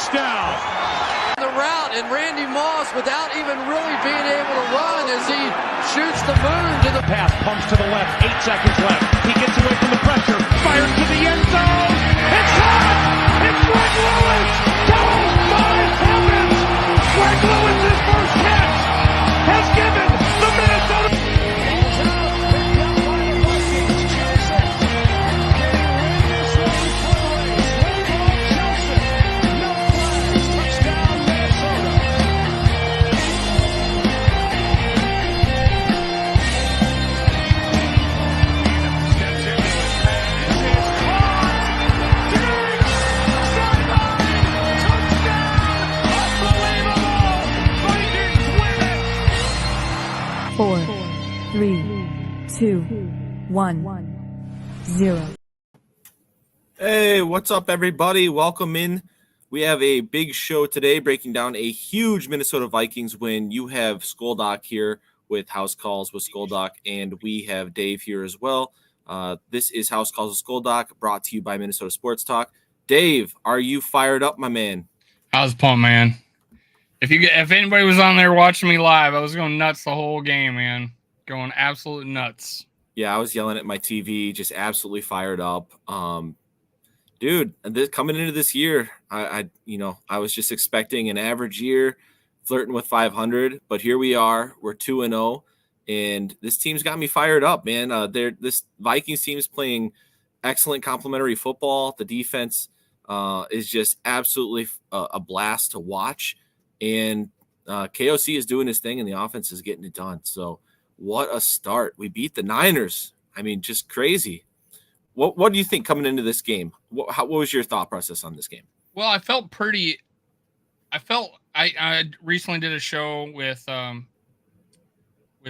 touchdown. The route, and Randy Moss, without even really being able to run, as he shoots the moon to the pass, pumps to the left, 8 seconds left. He gets away from the pressure, fires to the end zone. It's caught! It's Greg Lewis! Oh my heavens! Greg Lewis's first catch has given the Minnesota. Four, 3, 2, 1, 0. Hey, what's up, everybody? Welcome in. We have a big show today, breaking down a huge Minnesota Vikings win. You have Skoldock here with House Calls with Skoldock, and we have Dave here as well. This is House Calls with Skoldock, brought to you by Minnesota Sports Talk. Dave, are you fired up, my man? I was pumped, man. If anybody was on there watching me live, I was going nuts the whole game, man. Going absolute nuts. Yeah, I was yelling at my TV, just absolutely fired up. Dude, coming into this year, I was just expecting an average year, flirting with 500, but here we are. We're 2-0, and this team's got me fired up, man. This Vikings team is playing excellent complementary football. The defense is just absolutely a blast to watch. And KOC is doing his thing, and the offense is getting it done. So what a start. We beat the Niners. I mean, just crazy. What do you think coming into this game? What was your thought process on this game? Well, I recently did a show with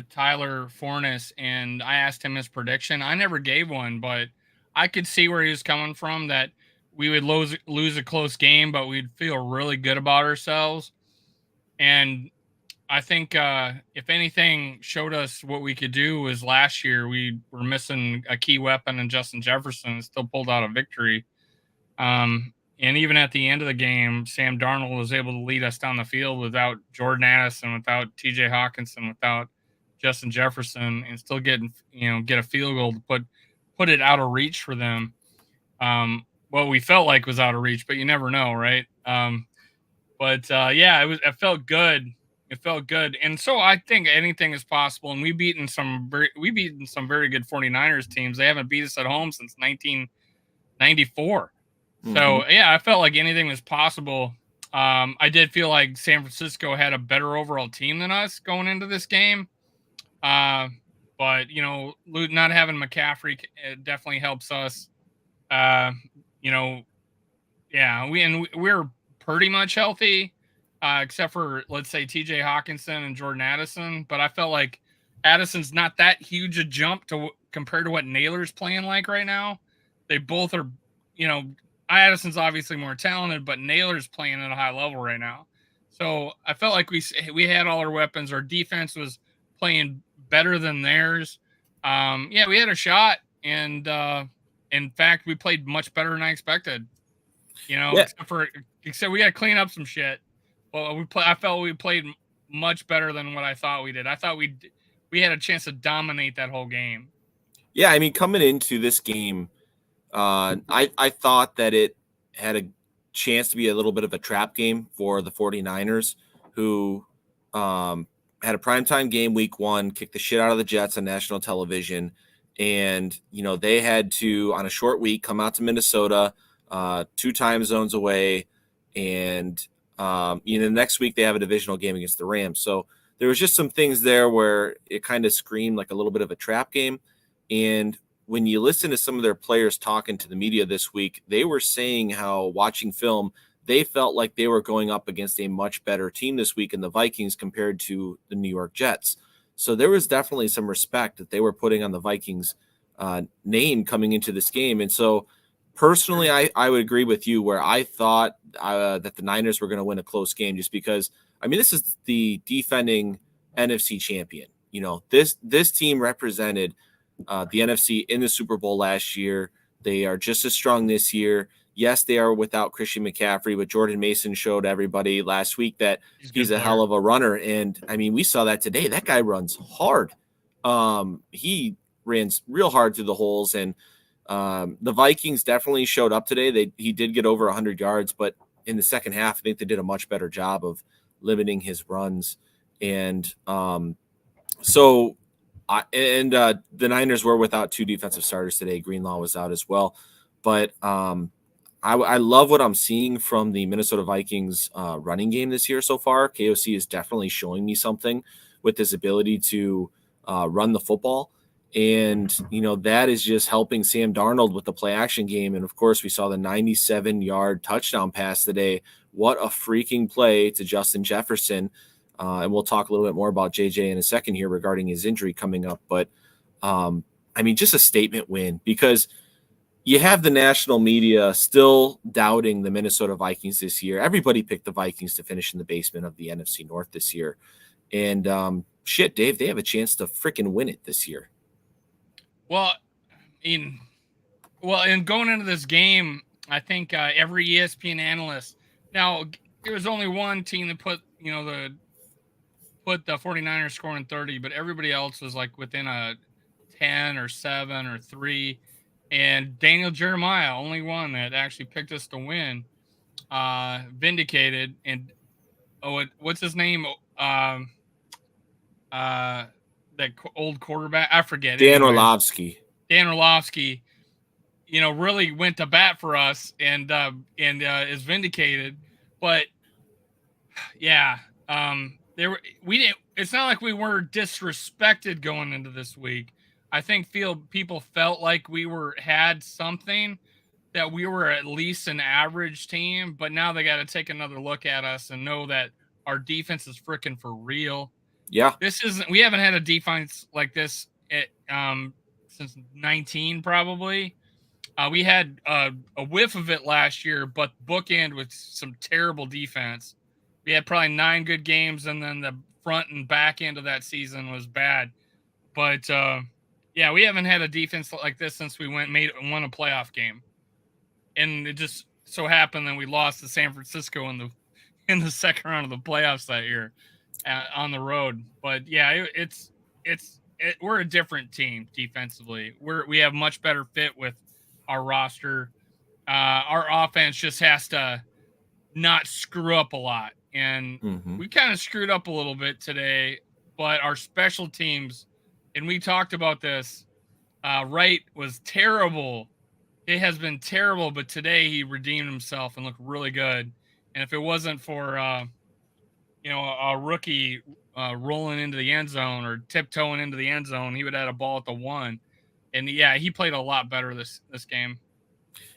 Tyler Flores, and I asked him his prediction. I never gave one, but I could see where he was coming from, that we would lose a close game, but we'd feel really good about ourselves. And I think if anything showed us what we could do was last year, we were missing a key weapon in Justin Jefferson and still pulled out a victory. And even at the end of the game, Sam Darnold was able to lead us down the field without Jordan Addison, without TJ Hawkinson, without Justin Jefferson, and still get a field goal to put it out of reach for them. What we felt like was out of reach, but you never know, right? It felt good. It felt good. And so I think anything is possible. And we've beaten some very good 49ers teams. They haven't beat us at home since 1994. Mm-hmm. So, yeah, I felt like anything was possible. I did feel like San Francisco had a better overall team than us going into this game. But, not having McCaffrey definitely helps us. We're pretty much healthy, except for, let's say, TJ Hawkinson and Jordan Addison. But I felt like Addison's not that huge a jump compared to what Naylor's playing like right now. They both are, Addison's obviously more talented, but Naylor's playing at a high level right now. So I felt like we had all our weapons. Our defense was playing better than theirs. We had a shot, and in fact, we played much better than I expected. Except we got to clean up some shit. Well, I felt we played much better than what I thought we did. I thought we had a chance to dominate that whole game. Yeah, I mean, coming into this game, I thought that it had a chance to be a little bit of a trap game for the 49ers, who had a primetime game week 1, kicked the shit out of the Jets on national television. And, they had to, on a short week, come out to Minnesota, 2 time zones away, and next week they have a divisional game against the Rams. So there was just some things there where it kind of screamed like a little bit of a trap game. And when you listen to some of their players talking to the media this week, they were saying how, watching film, they felt like they were going up against a much better team this week in the Vikings compared to the New York Jets. So there was definitely some respect that they were putting on the Vikings name coming into this game. And so personally, I would agree with you, where I thought that the Niners were going to win a close game, just because, I mean, this is the defending NFC champion. This team represented the NFC in the Super Bowl last year. They are just as strong this year. Yes, they are without Christian McCaffrey, but Jordan Mason showed everybody last week that he's a hell of a runner. And I mean, we saw that today. That guy runs hard. He ran real hard through the holes, and the Vikings definitely showed up today. He did get over 100 yards, but in the second half, I think they did a much better job of limiting his runs. And the Niners were without 2 defensive starters today. Greenlaw was out as well. But I love what I'm seeing from the Minnesota Vikings running game this year so far. KOC is definitely showing me something with his ability to run the football. And, that is just helping Sam Darnold with the play action game. And, of course, we saw the 97-yard touchdown pass today. What a freaking play to Justin Jefferson. And we'll talk a little bit more about JJ in a second here regarding his injury coming up. But, just a statement win, because you have the national media still doubting the Minnesota Vikings this year. Everybody picked the Vikings to finish in the basement of the NFC North this year. And, Dave, they have a chance to freaking win it this year. Well, in going into this game, I think every ESPN analyst. Now, there was only one team that put the 49ers scoring 30, but everybody else was like within a 10 or 7 or 3. And Daniel Jeremiah, only one that actually picked us to win, vindicated. And what's his name? That old quarterback, I forget. Dan Orlovsky. Dan Orlovsky, really went to bat for us and is vindicated. But yeah, it's not like we were disrespected going into this week. I think people felt like we had something, that we were at least an average team, but now they got to take another look at us and know that our defense is freaking for real. Yeah. We haven't had a defense like this since 19 probably. We had a whiff of it last year, but bookend with some terrible defense. We had probably 9 good games, and then the front and back end of that season was bad. But yeah, we haven't had a defense like this since we won a playoff game, and it just so happened that we lost to San Francisco in the second round of the playoffs that year on the road. But yeah, we're a different team defensively. We have much better fit with our roster. Our offense just has to not screw up a lot, and we kind of screwed up a little bit today. But our special teams, and we talked about this, Wright was terrible. It has been terrible, but today he redeemed himself and looked really good. And if it wasn't for a rookie rolling into the end zone or tiptoeing into the end zone, he would have had a ball at the 1. And yeah, he played a lot better this game.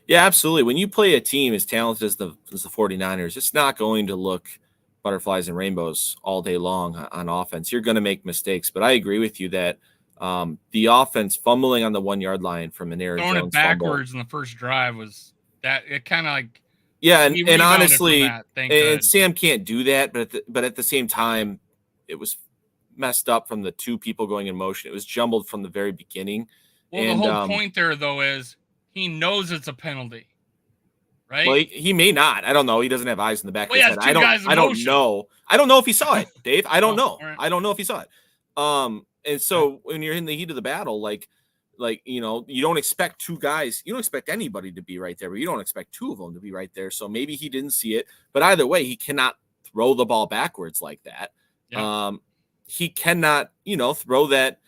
Yeah, absolutely. When you play a team as talented as the 49ers, it's not going to look butterflies and rainbows all day long on offense. You're going to make mistakes, but I agree with you that the offense fumbling on the 1-yard line from an Aaron Jones throwing it backwards in the first drive was that it kind of like. Yeah, and honestly, and Sam can't do that, but at the same time, it was messed up from the 2 people going in motion. It was jumbled from the very beginning. Well, and the whole point there, though, is he knows it's a penalty, right? Well, he may not. I don't know. He doesn't have eyes in the back of his head. I don't know. I don't know if he saw it, Dave. I don't know. Right. I don't know if he saw it. And so when you're in the heat of the battle, like you don't expect 2 guys. You don't expect anybody to be right there, but you don't expect 2 of them to be right there. So maybe he didn't see it. But either way, he cannot throw the ball backwards like that. Yeah. He cannot, throw that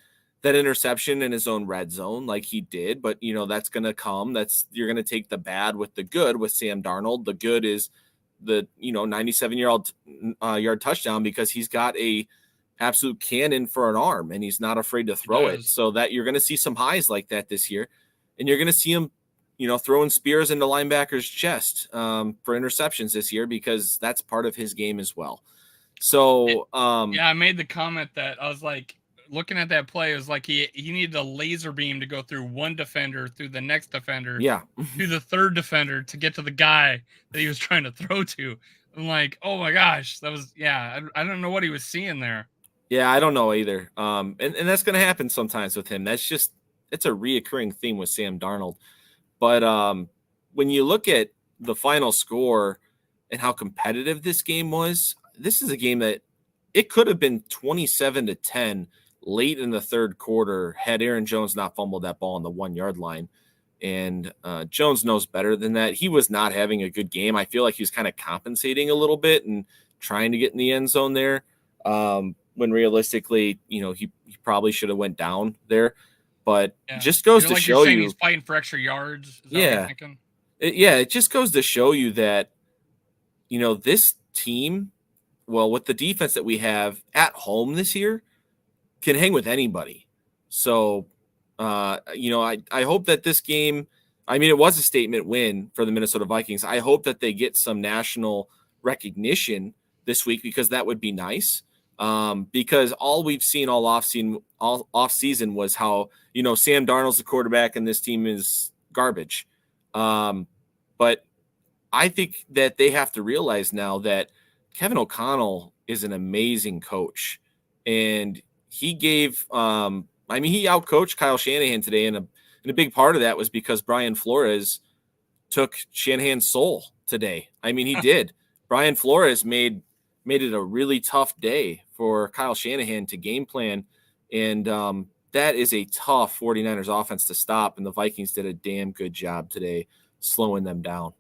interception in hhis own red zone like he did. But, that's going to come. You're going to take the bad with the good with Sam Darnold. The good is the, 97-yard touchdown because he's got a absolute cannon for an arm and he's not afraid to throw it. So that you're going to see some highs like that this year. And you're going to see him, throwing spears into linebackers' chest for interceptions this year because that's part of his game as well. So, yeah, I made the comment that I was like, looking at that play, it was like he needed a laser beam to go through one defender, through the next defender, through the third defender to get to the guy that he was trying to throw to. I'm like, oh my gosh, that was, I don't know what he was seeing there. Yeah, I don't know either. And that's going to happen sometimes with him. It's a reoccurring theme with Sam Darnold. But when you look at the final score and how competitive this game was, this is a game that it could have been 27-10 late in the third quarter had Aaron Jones not fumbled that ball on the 1 yard line. And Jones knows better than that. He was not having a good game. I feel like he was kind of compensating a little bit and trying to get in the end zone there. When realistically, he probably should have went down there. But just goes to show you he's fighting for extra yards. Is that what you're thinking? It just goes to show you that, this team, well, with the defense that we have at home this year, can hang with anybody. So, I hope that this game, it was a statement win for the Minnesota Vikings. I hope that they get some national recognition this week because that would be nice. Because all we've seen all off season was how, Sam Darnold's the quarterback and this team is garbage. But I think that they have to realize now that Kevin O'Connell is an amazing coach, and he gave, he outcoached Kyle Shanahan today, and a big part of that was because Brian Flores took Shanahan's soul today. He did. Brian Flores made it a really tough day for Kyle Shanahan to game plan, and that is a tough 49ers offense to stop, and the Vikings did a damn good job today slowing them down.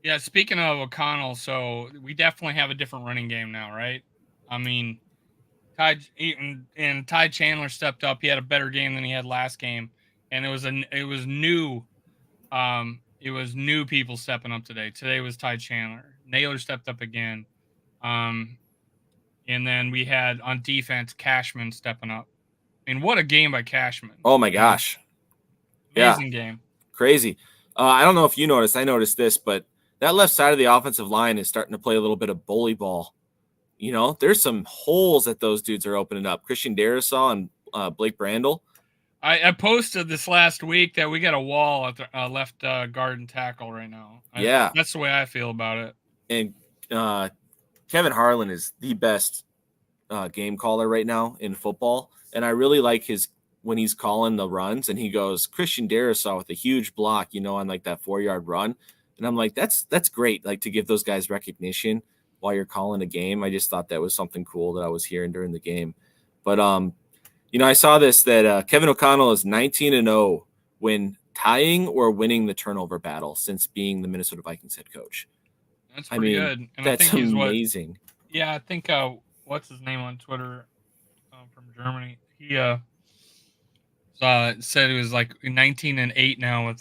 Yeah, speaking of O'Connell, so we definitely have a different running game now, right? Ty Chandler stepped up. He had a better game than he had last game, and it was new people stepping up today. Today was Ty Chandler. Naylor stepped up again. And then we had on defense Cashman stepping up. What a game by Cashman. Oh my gosh. Amazing game. Crazy. I don't know if you noticed, I noticed this, but that left side of the offensive line is starting to play a little bit of bully ball. There's some holes that those dudes are opening up. Christian Darrisaw and Blake Brandel. I posted this last week that we got a wall at the left guard and tackle right now. That's the way I feel about it. And Kevin Harlan is the best game caller right now in football. And I really like when he's calling the runs and he goes, Christian Darrisaw with a huge block, on like that 4 yard run. And I'm like, that's great. Like to give those guys recognition while you're calling a game. I just thought that was something cool that I was hearing during the game. But, I saw this, that Kevin O'Connell is 19-0 when tying or winning the turnover battle since being the Minnesota Vikings head coach. That's pretty good. And that's I think amazing. I think what's his name on Twitter from Germany? He said it was like 19-8 now with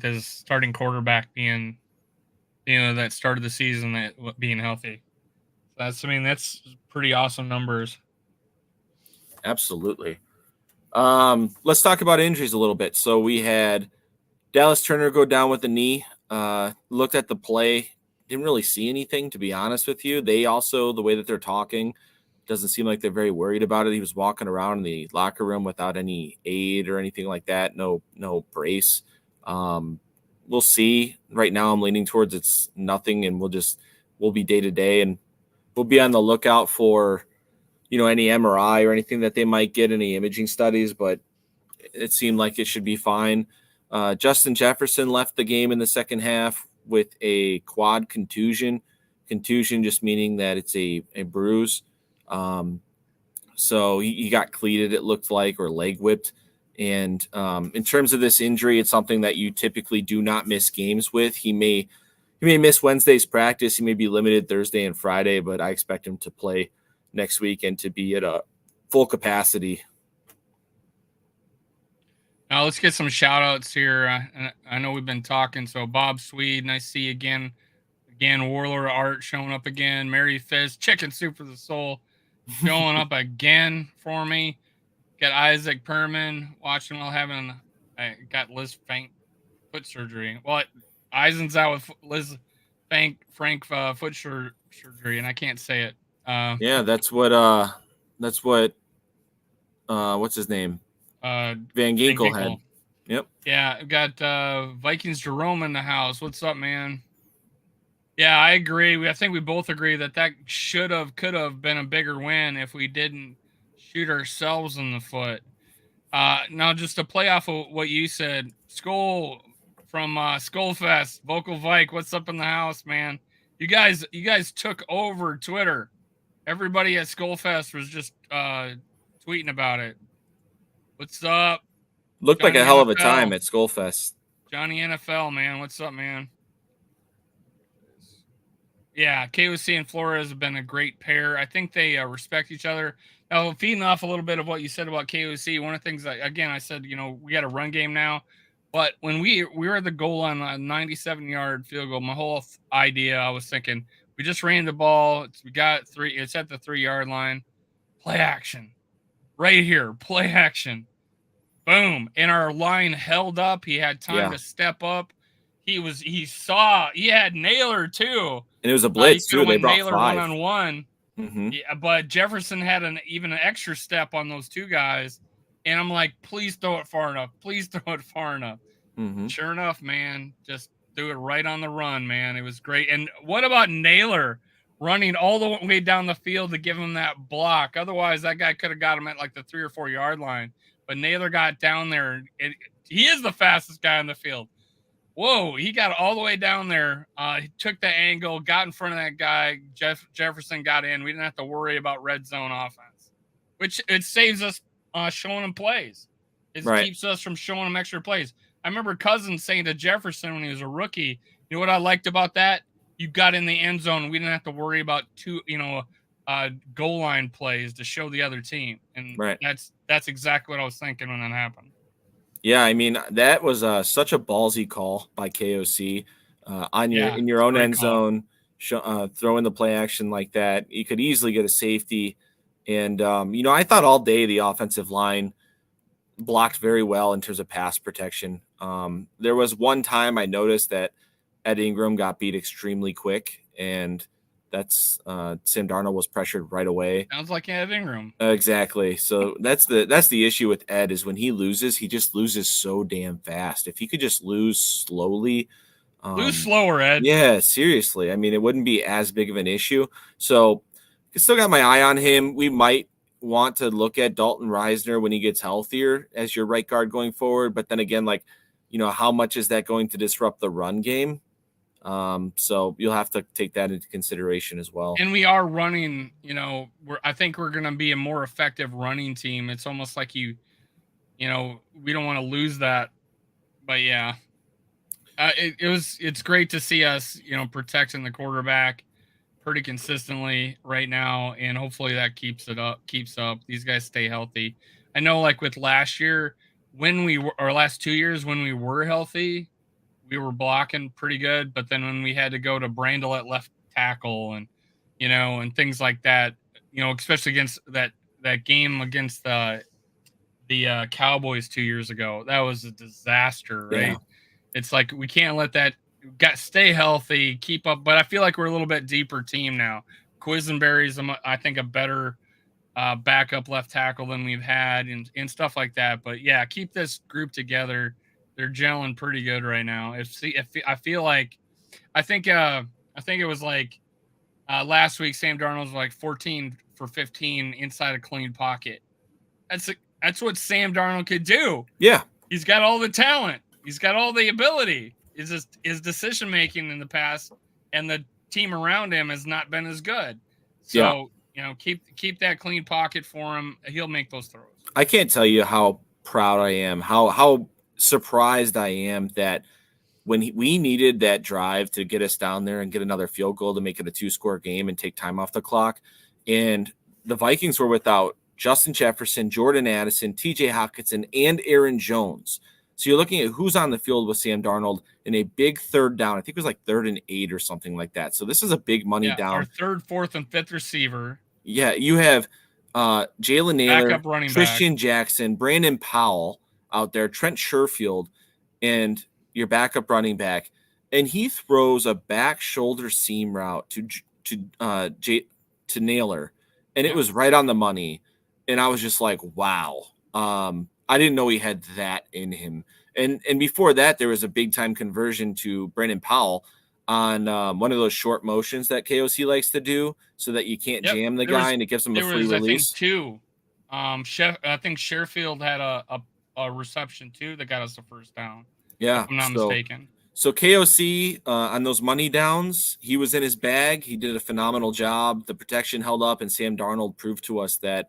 his starting quarterback being, that started the season being healthy. That's pretty awesome numbers. Absolutely. Let's talk about injuries a little bit. So we had Dallas Turner go down with a knee. Looked at the play, didn't really see anything, to be honest with you. They also, the way that they're talking, doesn't seem like they're very worried about it. He was walking around in the locker room without any aid or anything like that. No brace. We'll see. Right now I'm leaning towards it's nothing, and we'll be day to day, and we'll be on the lookout for, any MRI or anything that they might get, any imaging studies, but it seemed like it should be fine. Justin Jefferson left the game in the second half with a quad contusion. Contusion just meaning that it's a bruise. So he got cleated, it looked like, or leg whipped. And in terms of this injury, it's something that you typically do not miss games with. He may miss Wednesday's practice. He may be limited Thursday and Friday, but I expect him to play next week and to be at a full capacity. Now let's get some shout outs here. I know we've been talking. So Bob Swede, nice to see you again. Warlord Art showing up again. Mary Fizz, Chicken Soup for the Soul, showing up again for me. Got Isaac Perman watching while I got Liz Frank foot surgery. Well, Eisen's out with Liz Frank foot surgery, and I can't say it. That's what what's his name? Van Ginkel had. Yep. Yeah, I've got Vikings Jerome in the house. What's up, man? Yeah, I agree. I think we both agree that could have been a bigger win if we didn't shoot ourselves in the foot. Now, just to play off of what you said, Skol from Skullfest. Vocal Vike, what's up in the house, man? You guys took over Twitter. Everybody at Skullfest was just tweeting about it. What's up? Looked like Johnny a hell of a NFL. time at Skullfest. Johnny NFL, man. What's up, man? Yeah, KOC and Flores have been a great pair. I think they respect each other. Now, feeding off a little bit of what you said about KOC, one of the things that, again, I said, we got a run game now. But when we were at the goal line on a 97-yard field goal, my whole idea, I was thinking, we just ran the ball. We got 3. It's at the 3-yard line. Play action. Right here. Play action. Boom. And our line held up. He had time to step up. He had Naylor too. And it was a blitz too. They brought Naylor 5 1-on-1. Mm-hmm. Yeah, but Jefferson had even an extra step on those 2 guys. And I'm like, please throw it far enough. Please throw it far enough. Mm-hmm. Sure enough, man, just threw it right on the run, man. It was great. And what about Naylor running all the way down the field to give him that block? Otherwise, that guy could have got him at like the 3 or 4 yard line. But Naylor got down there. He is the fastest guy on the field. Whoa, he got all the way down there. He took the angle, got in front of that guy. Jefferson got in. We didn't have to worry about red zone offense, which it saves us showing him plays. It keeps us from showing him extra plays. I remember Cousins saying to Jefferson when he was a rookie, you know what I liked about that? You got in the end zone. We didn't have to worry about 2, goal line plays to show the other team. And that's exactly what I was thinking when that happened. Yeah, I mean, that was such a ballsy call by KOC in your own end zone, throwing the play action like that. You could easily get a safety. And, I thought all day the offensive line blocked very well in terms of pass protection. There was one time I noticed that Ed Ingram got beat extremely quick, and that's Sam Darnold was pressured right away. Sounds like Ed Ingram. Exactly. So that's the issue with Ed is when he loses, he just loses so damn fast. If he could just lose slowly, lose slower, Ed. Yeah, seriously. I mean, it wouldn't be as big of an issue. So I still got my eye on him. We might want to look at Dalton Reisner when he gets healthier as your right guard going forward. But then again, how much is that going to disrupt the run game? So you'll have to take that into consideration as well. And we are running, I think we're going to be a more effective running team. It's almost like we don't want to lose that, but yeah, it's great to see us, protecting the quarterback pretty consistently right now. And hopefully that keeps up. These guys stay healthy. I know like with last year last 2 years, when we were healthy, we were blocking pretty good, but then when we had to go to Brandel at left tackle and, and things like that, especially against that game against the Cowboys 2 years ago, that was a disaster, right? Yeah. It's like, we can't let that stay healthy, keep up. But I feel like we're a little bit deeper team now. Quisenberry's, I think, a better backup left tackle than we've had and stuff like that. But yeah, keep this group together. They're gelling pretty good right now. I think it was like last week, Sam Darnold was like 14 for 15 inside a clean pocket. That's what Sam Darnold could do. Yeah. He's got all the talent. He's got all the ability. His decision making in the past and the team around him has not been as good. So, keep that clean pocket for him. He'll make those throws. I can't tell you how proud I am, how surprised I am that when we needed that drive to get us down there and get another field goal to make it a 2-score game and take time off the clock, and the Vikings were without Justin Jefferson, Jordan Addison, TJ Hockenson, and Aaron Jones. So you're looking at who's on the field with Sam Darnold in a big 3rd down. I think it was like 3rd and 8 or something like that. So this is a big money down. Our 3rd, 4th, and 5th receiver. Yeah, you have Jalen Naylor, Christian Jackson, Brandon Powell out there, Trent Sherfield, and your backup running back, and he throws a back shoulder seam route to Naylor, and it was right on the money, and I was just like, wow. I didn't know he had that in him, and before that, there was a big time conversion to Brandon Powell on one of those short motions that KOC likes to do, so that you can't jam the guy, and it gives him a free release. I think two. I think Sherfield had a reception too that got us the 1st down. Yeah. if I'm not mistaken. So KOC on those money downs, he was in his bag. He did a phenomenal job. The protection held up, and Sam Darnold proved to us that,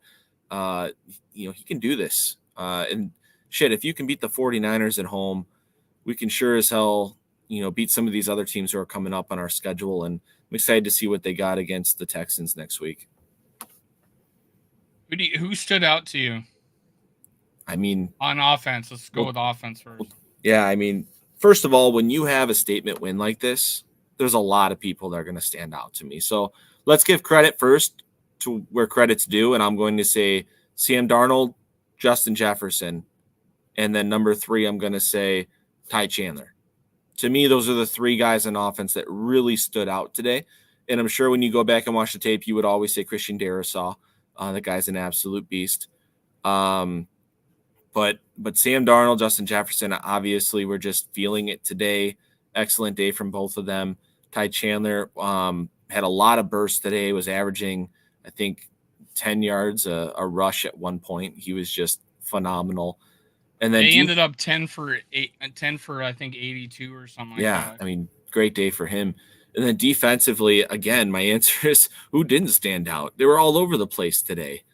he can do this. And shit, if you can beat the 49ers at home, we can sure as hell, beat some of these other teams who are coming up on our schedule. And I'm excited to see what they got against the Texans next week. Who stood out to you? I mean, on offense, let's go with offense first. Yeah, I mean, first of all, when you have a statement win like this, there's a lot of people that are going to stand out to me. So let's give credit first to where credit's due. And I'm going to say Sam Darnold, Justin Jefferson, and then number 3, I'm going to say Ty Chandler. To me, those are the 3 guys on offense that really stood out today. And I'm sure when you go back and watch the tape, you would always say Christian Darrisaw. The guy's an absolute beast. But Sam Darnold, Justin Jefferson, obviously we're just feeling it today. Excellent day from both of them. Ty Chandler had a lot of bursts today, was averaging, I think, 10 yards a rush at one point. He was just phenomenal. And then they ended up 10 for I think 82 or something like that. Yeah, I mean, great day for him. And then defensively, again, my answer is who didn't stand out? They were all over the place today.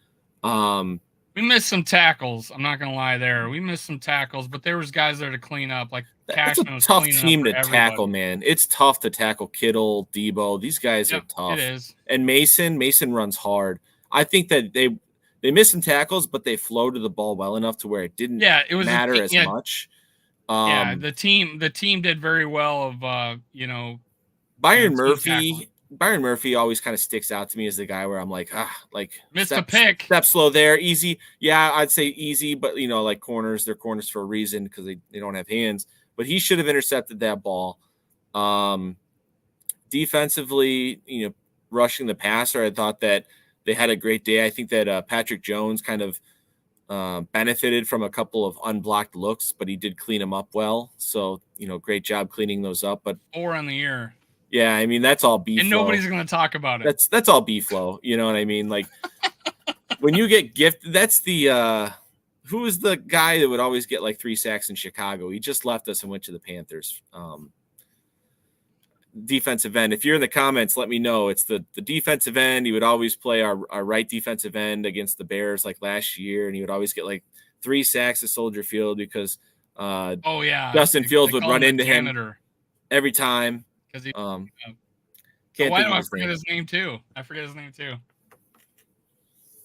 We missed some tackles. I'm not gonna lie there. We missed some tackles, but there was guys there to clean up. Like Cashman was tough cleaning team up to for tackle, everybody. man. It's tough to tackle Kittle, Debo. These guys are tough. It is. And Mason runs hard. I think that they missed some tackles, but they floated the ball well enough to where it didn't matter as much. The team did very well of Byron Murphy always kind of sticks out to me as the guy where I'm like, missed a pick. Step slow there, easy. Yeah, I'd say easy, but like corners, they're corners for a reason because they don't have hands. But he should have intercepted that ball. Defensively, rushing the passer, I thought that they had a great day. I think that Patrick Jones kind of benefited from a couple of unblocked looks, but he did clean them up well. So, great job cleaning those up. But 4 on the year. Yeah, I mean, that's all B-flow. And nobody's going to talk about it. That's all B-flow. You know what I mean? Like, when you get gifted, that's the who was the guy that would always get like 3 sacks in Chicago? He just left us and went to the Panthers. Defensive end. If you're in the comments, let me know. It's the defensive end. He would always play our right defensive end against the Bears like last year, and he would always get like 3 sacks at Soldier Field because Justin Fields would run into him every time. Because he why do I forget his name too? I forget his name too.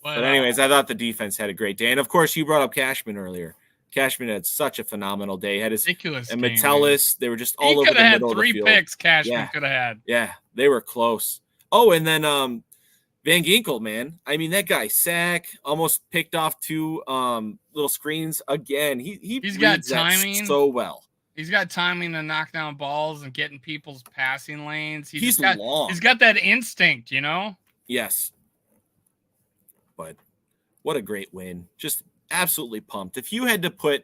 But anyways, I thought the defense had a great day. And of course, you brought up Cashman earlier. Cashman had such a phenomenal day. He had his ridiculous and Metellus. They were just all over the middle of the field. 3 picks Cashman could have had. Yeah, they were close. Oh, and then Van Ginkel, man. I mean, that guy sack, almost picked off 2 little screens again. He's got timing so well. He's got timing to knock down balls and get in people's passing lanes. He's long. He's got that instinct, Yes. But what a great win. Just absolutely pumped. If you had to put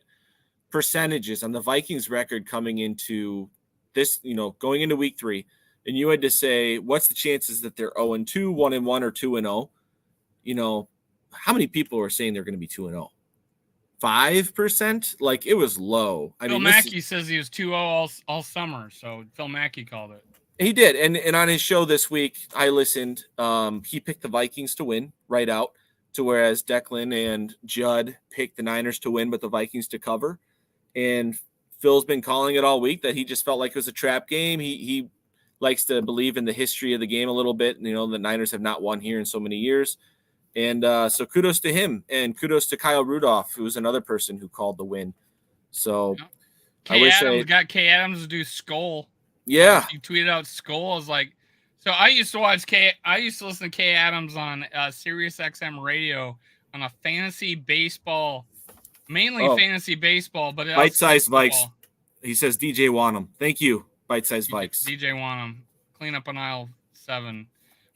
percentages on the Vikings record coming into this, going into week 3, and you had to say, what's the chances that they're 0-2, 1-1, or 2-0? How many people are saying they're going to be 2-0? 5%? Like, it was low. Phil Mackey says he was 2-0 all summer, so Phil Mackey called it. He did, and on his show this week, I listened. He picked the Vikings to win right out, to whereas Declan and Judd picked the Niners to win, but the Vikings to cover. And Phil's been calling it all week that he just felt like it was a trap game. He likes to believe in the history of the game a little bit. The Niners have not won here in so many years. And so kudos to him, and kudos to Kyle Rudolph, who was another person who called the win. So Kay Adams to do Skull. Yeah. He tweeted out Skull. I was like, so I used to listen to Kay Adams on Sirius XM radio on a fantasy baseball, mainly fantasy baseball, but Bite-sized Vikes. He says DJ Wanham. Thank you, Bite-sized Vikes. DJ Wanham. Clean up on aisle 7.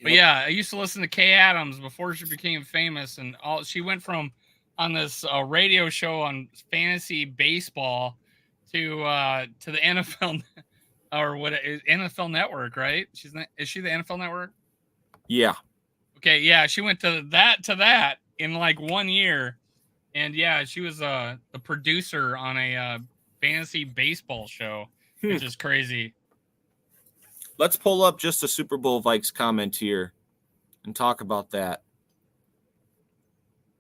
But yeah, I used to listen to Kay Adams before she became famous, and she went from on this radio show on fantasy baseball to the NFL or what is NFL Network, right? Is she the NFL Network? Yeah. Okay, yeah, she went to that in like 1 year, and yeah, she was the producer on a fantasy baseball show, which is crazy. Let's pull up just a Super Bowl Vikes comment here and talk about that.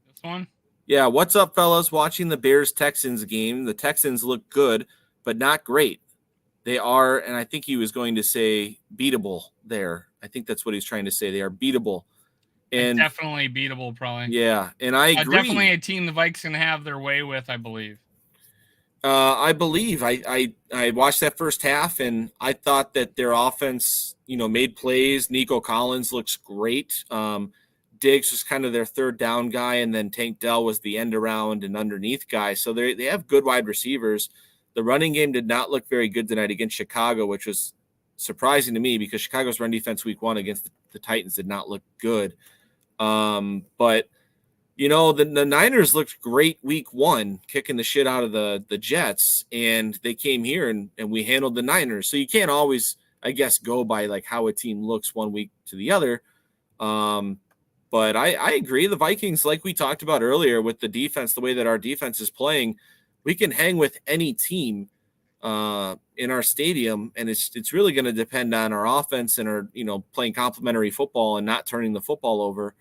This one? Yeah, what's up, fellas? Watching the Bears-Texans game. The Texans look good, but not great. They are, and I think he was going to say beatable there. I think that's what he's trying to say. They are beatable. And definitely beatable, probably. Yeah, and I agree. Definitely a team the Vikes can have their way with, I believe. I watched that first half, and I thought that their offense, made plays. Nico Collins looks great. Diggs was kind of their third down guy, and then Tank Dell was the end around and underneath guy. So they have good wide receivers. The running game did not look very good tonight against Chicago, which was surprising to me because Chicago's run defense week 1 against the Titans did not look good. But the Niners looked great week 1, kicking the shit out of the Jets, and they came here and we handled the Niners. So you can't always, I guess, go by like how a team looks one week to the other. But I agree. The Vikings, like we talked about earlier with the defense, the way that our defense is playing, we can hang with any team in our stadium, and it's really going to depend on our offense and our playing complementary football and not turning the football over.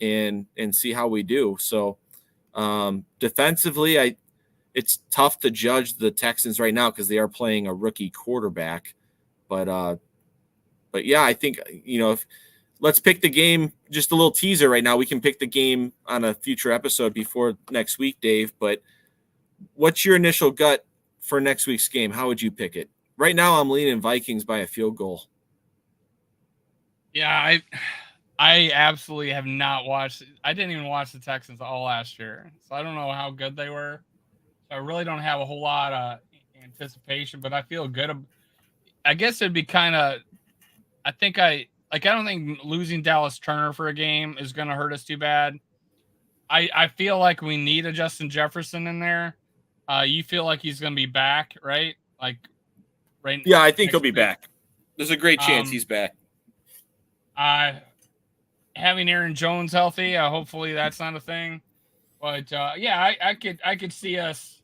And see how we do. So defensively, it's tough to judge the Texans right now because they are playing a rookie quarterback. But yeah, I think let's pick the game. Just a little teaser right now. We can pick the game on a future episode before next week, Dave. But what's your initial gut for next week's game? How would you pick it? Right now, I'm leaning Vikings by a field goal. Yeah, I absolutely have not watched. I didn't even watch the Texans all last year, so I don't know how good they were. So I really don't have a whole lot of anticipation, but I feel good. I guess it'd be kind of. I don't think losing Dallas Turner for a game is going to hurt us too bad. I feel like we need a Justin Jefferson in there. You feel like he's going to be back, right? Right. Yeah, I think he'll be back. There's a great chance he's back. Having Aaron Jones healthy, hopefully that's not a thing. But yeah, I could see us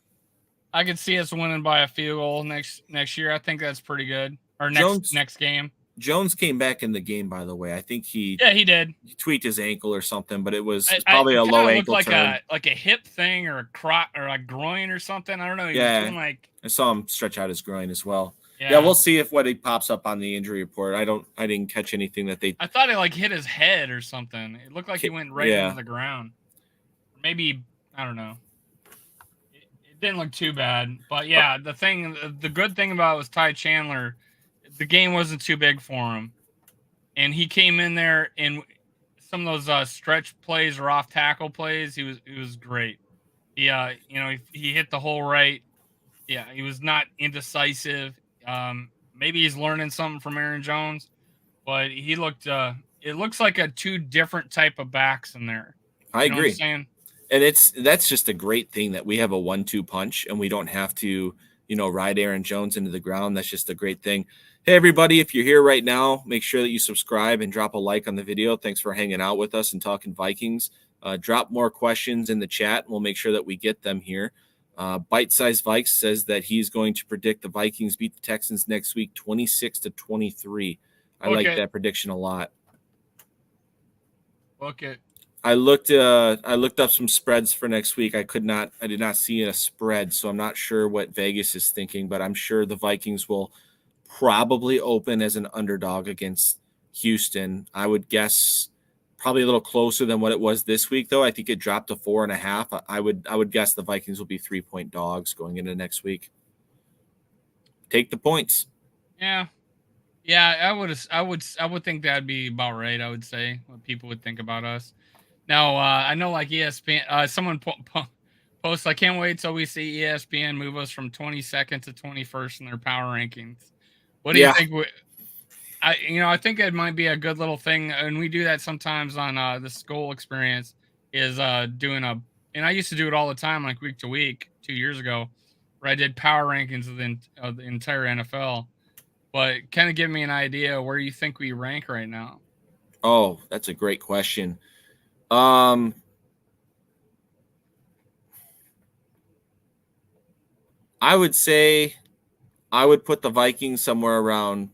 winning by a field goal next year. I think that's pretty good. Or next game. Jones came back in the game, by the way. I think he did. He tweaked his ankle or something, but it was probably a low ankle turn. Like a hip thing or a crotch or a groin or something. I don't know. He was doing I saw him stretch out his groin as well. Yeah, we'll see what he pops up on the injury report. I didn't catch anything that they. I thought it hit his head or something. It looked like he went right into the ground. Maybe I don't know. It didn't look too bad, but yeah, the good thing about it was Ty Chandler. The game wasn't too big for him, and he came in there and some of those stretch plays or off tackle plays. He was great. He hit the hole right. Yeah, he was not indecisive. Maybe he's learning something from Aaron Jones, but he looked. It looks like a 2 different type of backs in there. I agree. And that's just a great thing that we have a 1-2 punch and we don't have to, ride Aaron Jones into the ground. That's just a great thing. Hey, everybody, if you're here right now, make sure that you subscribe and drop a like on the video. Thanks for hanging out with us and talking Vikings. Drop more questions in the chat, and we'll make sure that we get them here. Bite-sized Vikes says that he's going to predict the Vikings beat the Texans next week 26-23. I like that prediction a lot. Okay. I looked up some spreads for next week. I did not see a spread, so I'm not sure what Vegas is thinking, but I'm sure the Vikings will probably open as an underdog against Houston. I would guess probably a little closer than what it was this week, though. I think it dropped to 4.5. I would guess the Vikings will be 3-point dogs going into next week. Take the points. Yeah, I would think that'd be about right. I would say what people would think about us. Now I know like ESPN. Someone posts. I can't wait till we see ESPN move us from 22nd to 21st in their power rankings. What do you think? I think it might be a good little thing, and we do that sometimes on the Skull Experience. Is doing and I used to do it all the time, like week to week, 2 years ago, where I did power rankings of the entire NFL. But kind of give me an idea where you think we rank right now. Oh, that's a great question. I would say I would put the Vikings somewhere around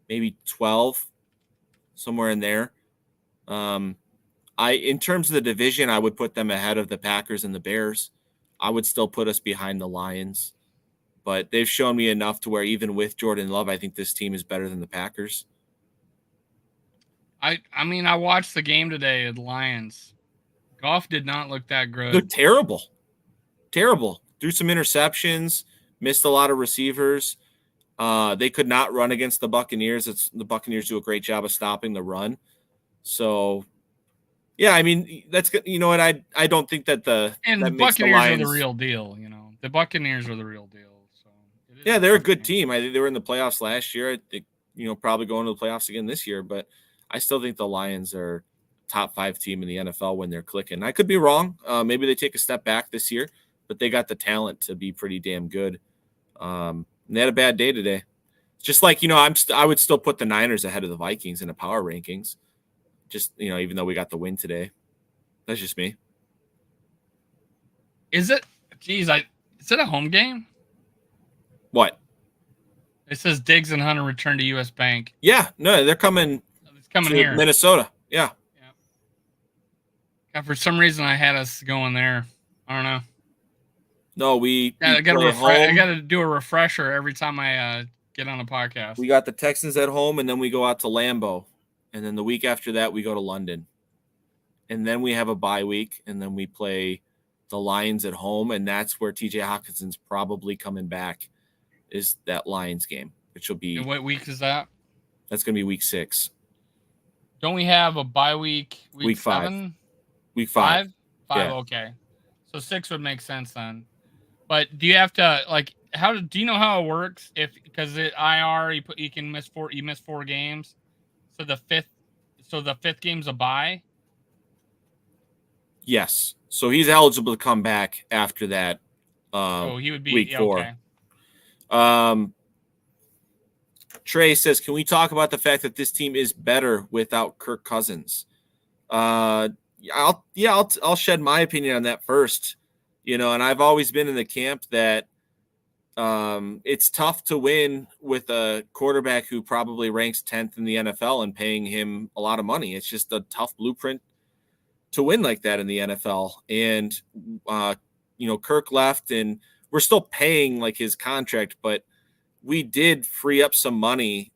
maybe 12, somewhere in there. In terms of the division, I would put them ahead of the Packers and the Bears. I would still put us behind the Lions, but they've shown me enough to where even with Jordan Love, I think this team is better than the Packers. I mean, I watched the game today at the Lions. Goff did not look that good. They're terrible. Terrible. Threw some interceptions, missed a lot of receivers. They could not run against the Buccaneers. The Buccaneers do a great job of stopping the run. So, yeah, I mean, that's good. You know what? I don't think that the Buccaneers are the real deal. The Buccaneers are the real deal. So yeah, they're a good team. I think they were in the playoffs last year. I think probably going to the playoffs again this year. But I still think the Lions are top 5 team in the NFL when they're clicking. I could be wrong. Maybe they take a step back this year, but they got the talent to be pretty damn good. They had a bad day today. Just like, I would still put the Niners ahead of the Vikings in the power rankings. Just, even though we got the win today. That's just me. Is it? Geez, is it a home game? What? It says Diggs and Hunter return to U.S. Bank. Yeah, no, they're coming. It's coming to here, Minnesota. Yeah. For some reason, I had us going there. I don't know. No, I got to do a refresher every time I get on a podcast. We got the Texans at home, and then we go out to Lambeau, and then the week after that we go to London, and then we have a bye week, and then we play the Lions at home, and that's where T.J. Hawkinson's probably coming back. Is that Lions game, which will be. And what week is that? That's going to be week 6. Don't we have a bye week? Week 7? 5. Week 5. 5? Yeah. Okay. So 6 would make sense then. But do you have to do you know how it works? Because it IR you can miss 4 games. So the fifth game's a bye? Yes. So he's eligible to come back after that. He would be week 4. Okay. Trey says, can we talk about the fact that this team is better without Kirk Cousins? I'll shed my opinion on that first. And I've always been in the camp that it's tough to win with a quarterback who probably ranks 10th in the NFL and paying him a lot of money. It's just a tough blueprint to win like that in the NFL. And, Kirk left and we're still paying like his contract, but we did free up some money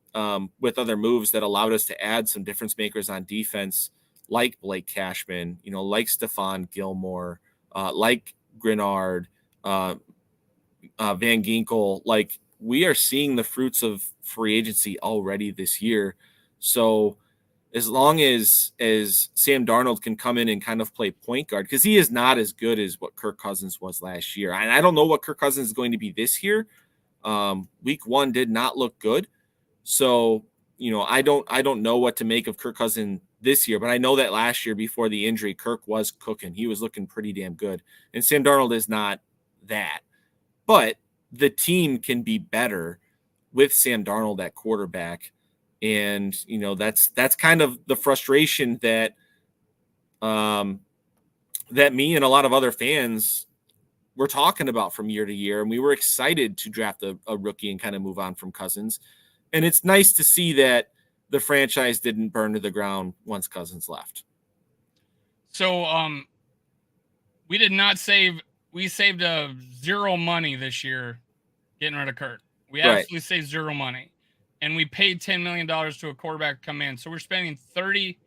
with other moves that allowed us to add some difference makers on defense, like Blake Cashman, like Stephon Gilmore, like Grenard, Van Ginkel. Like, we are seeing the fruits of free agency already this year. So as long as Sam Darnold can come in and kind of play point guard, because he is not as good as what Kirk Cousins was last year. And I don't know what Kirk Cousins is going to be this year. Week 1 did not look good. So, I don't know what to make of Kirk Cousins this year, but I know that last year before the injury, Kirk was cooking. He was looking pretty damn good. And Sam Darnold is not that. But the team can be better with Sam Darnold at quarterback. And, that's kind of the frustration that that me and a lot of other fans were talking about from year to year. And we were excited to draft a rookie and kind of move on from Cousins. And it's nice to see that the franchise didn't burn to the ground once Cousins left. So we did not save. We saved zero money this year getting rid of Kirk. We absolutely saved zero money. And we paid $10 million to a quarterback to come in. So we're spending $38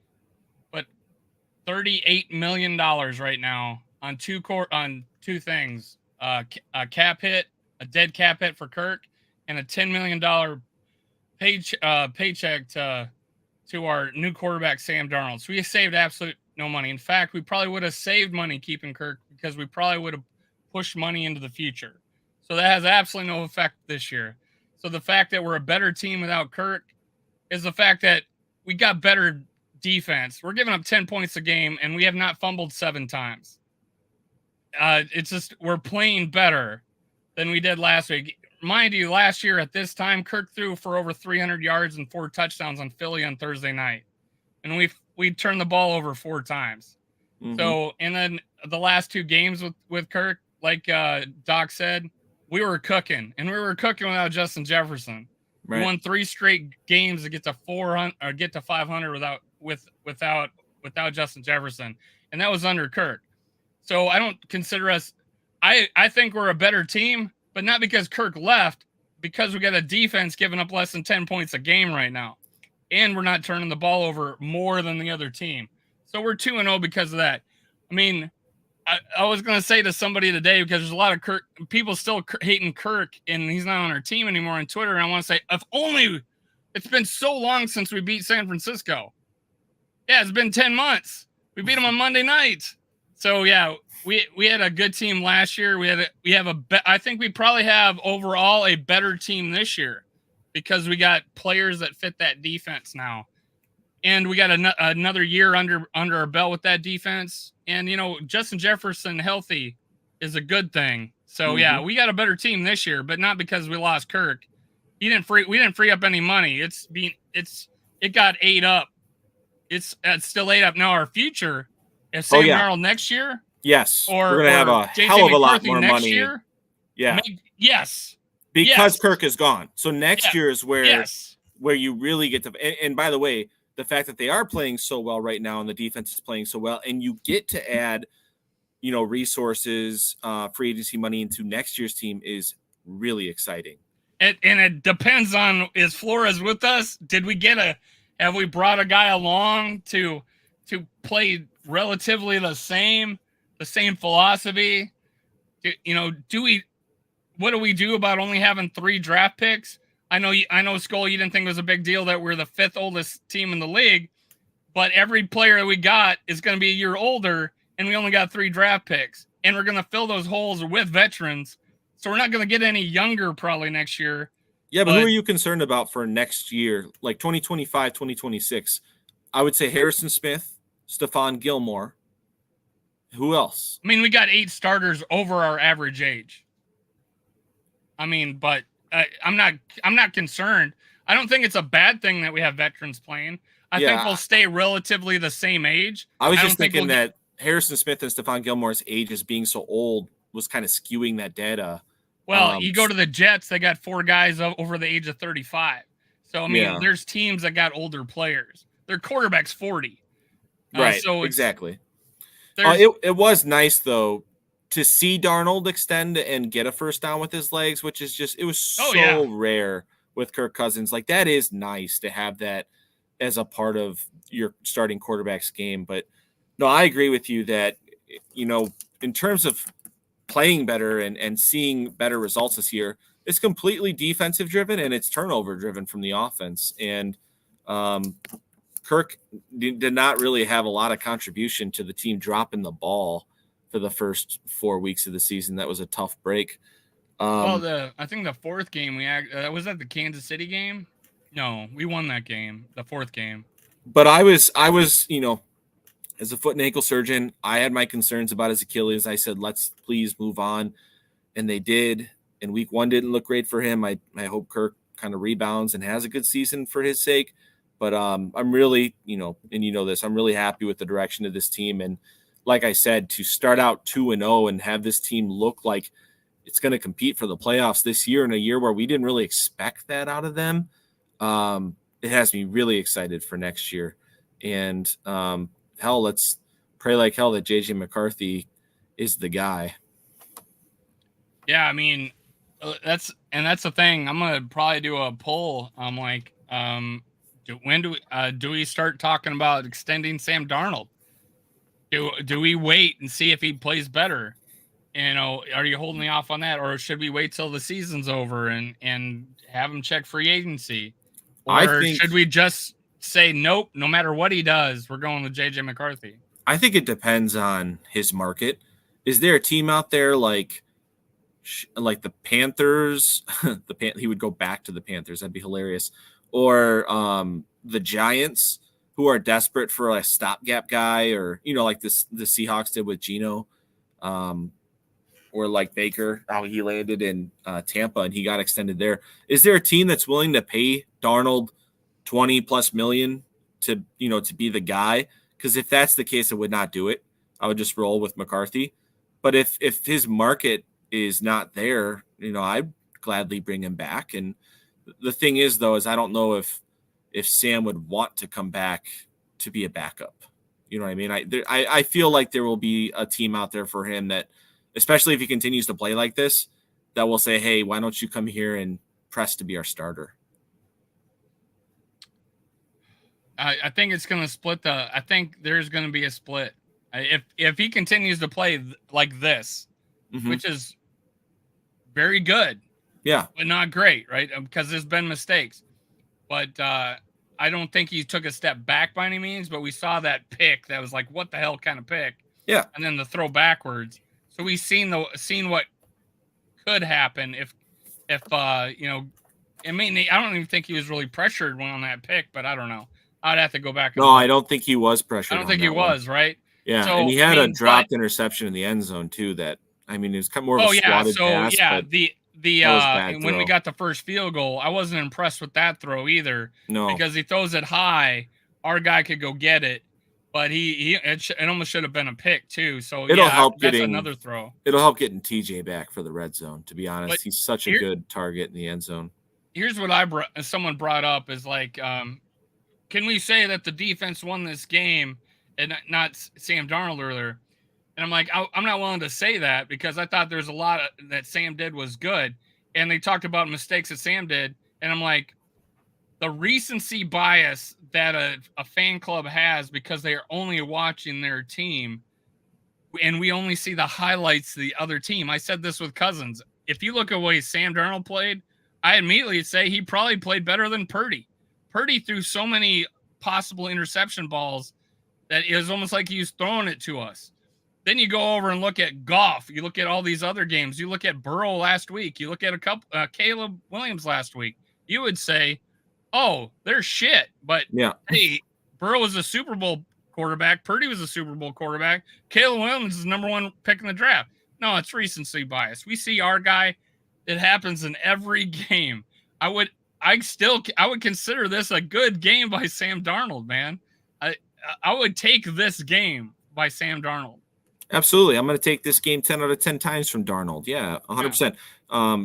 million right now on two things: a cap hit, a dead cap hit for Kirk, and a $10 million paycheck to our new quarterback Sam Darnold. So we saved absolute no money. In fact, we probably would have saved money keeping Kirk because we probably would have pushed money into the future. So that has absolutely no effect this year. So the fact that we're a better team without Kirk is the fact that we got better defense. We're giving up 10 points a game, and we have not fumbled 7 times. It's just we're playing better than we did last week. Mind you, last year at this time, Kirk threw for over 300 yards and 4 touchdowns on Philly on Thursday night. And we turned the ball over 4 times. Mm-hmm. So, and then the last 2 games with Kirk, like Doc said, we were cooking, and we were cooking without Justin Jefferson. Right. We won 3 straight games to get to 400 or get to 500 without Justin Jefferson, and that was under Kirk. So I don't consider us. I think we're a better team, but not because Kirk left, because we got a defense giving up less than 10 points a game right now, and we're not turning the ball over more than the other team. So we're 2-0 because of that. I mean, I was going to say to somebody today, because there's a lot of Kirk people still hating Kirk, and he's not on our team anymore on Twitter. And I want to say, if only it's been so long since we beat San Francisco. Yeah, it's been 10 months. We beat them on Monday night. So yeah, we had a good team last year. I think we probably have overall a better team this year because we got players that fit that defense now. And we got another year under our belt with that defense. And, Justin Jefferson healthy is a good thing. So, yeah, we got a better team this year, but not because we lost Kirk. We didn't free up any money. It got ate up. It's still ate up. Now our future, if Sam Darnold next year. Yes. Or we're going to have a hell of a lot more money. Year, yeah. Yes. Because Kirk is gone. So next year is where you really get to. And by the way, the fact that they are playing so well right now and the defense is playing so well, and you get to add, resources, free agency money into next year's team is really exciting. And it depends on, is Flores with us? Have we brought a guy along to play relatively the same philosophy? What do we do about only having 3 draft picks? I know, Skull, you didn't think it was a big deal that we're the 5th oldest team in the league, but every player that we got is going to be a year older, and we only got 3 draft picks, and we're going to fill those holes with veterans, so we're not going to get any younger probably next year. Yeah, but who are you concerned about for next year, like 2025, 2026? I would say Harrison Smith, Stephon Gilmore. Who else? I mean, we got 8 starters over our average age. I mean, but I'm not concerned. I don't think it's a bad thing that we have veterans playing. I think we'll stay relatively the same age. I was just thinking that Harrison Smith and Stephon Gilmore's ages being so old was kind of skewing that data. Well, you go to the Jets, they got 4 guys over the age of 35. So, I mean, there's teams that got older players. Their quarterback's 40. Right, so exactly. It was nice, though, to see Darnold extend and get a first down with his legs, which is just, it was so rare with Kirk Cousins. Like, that is nice to have that as a part of your starting quarterback's game. But no, I agree with you that, in terms of playing better and seeing better results this year, it's completely defensive driven and it's turnover driven from the offense. And Kirk did not really have a lot of contribution to the team dropping the ball for the first 4 weeks of the season. That was a tough break. I think the 4th game was that the Kansas City game? No, we won that game, the 4th game. But I was, as a foot and ankle surgeon, I had my concerns about his Achilles. I said, let's please move on. And they did. And week 1 didn't look great for him. I hope Kirk kind of rebounds and has a good season for his sake. But I'm really, and I'm really happy with the direction of this team. And like I said, to start out 2-0 and have this team look like it's going to compete for the playoffs this year in a year where we didn't really expect that out of them, it has me really excited for next year. And let's pray like hell that JJ McCarthy is the guy. Yeah, I mean, that's the thing. I'm gonna probably do a poll. I'm like, when do we start talking about extending Sam Darnold? Do we wait and see if he plays better? Are you holding me off on that, or should we wait till the season's over and have him check free agency? Or should we just say nope, no matter what he does, we're going with JJ McCarthy? I think it depends on his market. Is there a team out there like the Panthers? He would go back to the Panthers. That'd be hilarious. Or the Giants, who are desperate for a stopgap guy, or like the Seahawks did with Geno, or like Baker, how he landed in Tampa and he got extended there. Is there a team that's willing to pay Darnold $20+ million to be the guy? Because if that's the case, I would not do it. I would just roll with McCarthy. But if his market is not there, I'd gladly bring him back. And the thing is, though, is I don't know if Sam would want to come back to be a backup. You know what I mean? I feel like there will be a team out there for him that, especially if he continues to play like this, that will say, hey, why don't you come here and press to be our starter? I think it's going to split I think there's going to be a split. If he continues to play like this, which is very good, yeah, but not great, right? Because there's been mistakes. But I don't think he took a step back by any means, but we saw that pick that was like, what the hell kind of pick? Yeah. And then the throw backwards. So we've seen what could happen if I mean, I don't even think he was really pressured on that pick, but I don't know. I'd have to go back. No, I don't think he was pressured. I don't think he was, right? Yeah, so, and he had a dropped interception in the end zone too. That, I mean, it was kind of more of a swatted pass. Yeah, when we got the first field goal, I wasn't impressed with that throw either. No, because he throws it high, our guy could go get it, but it almost should have been a pick too. So it'll help that's another throw. It'll help getting TJ back for the red zone. To be honest, he's such a good target in the end zone. Here's what someone brought up is like, can we say that the defense won this game and not Sam Darnold earlier? And I'm like, I'm not willing to say that because I thought there's a lot that Sam did was good. And they talked about mistakes that Sam did. And I'm like, the recency bias that a fan club has because they are only watching their team and we only see the highlights of the other team. I said this with Cousins. If you look at the way Sam Darnold played, I immediately say he probably played better than Purdy. Purdy threw so many possible interception balls that it was almost like he was throwing it to us. Then you go over and look at Goff. You look at all these other games. You look at Burrow last week. You look at Caleb Williams last week. You would say, oh, they're shit. But hey, Burrow was a Super Bowl quarterback. Purdy was a Super Bowl quarterback. Caleb Williams is the number one pick in the draft. No, it's recency bias. We see our guy. It happens in every game. I would consider this a good game by Sam Darnold, man. I would take this game by Sam Darnold. Absolutely. I'm going to take this game 10 out of 10 times from Darnold. Yeah, 100%. Yeah.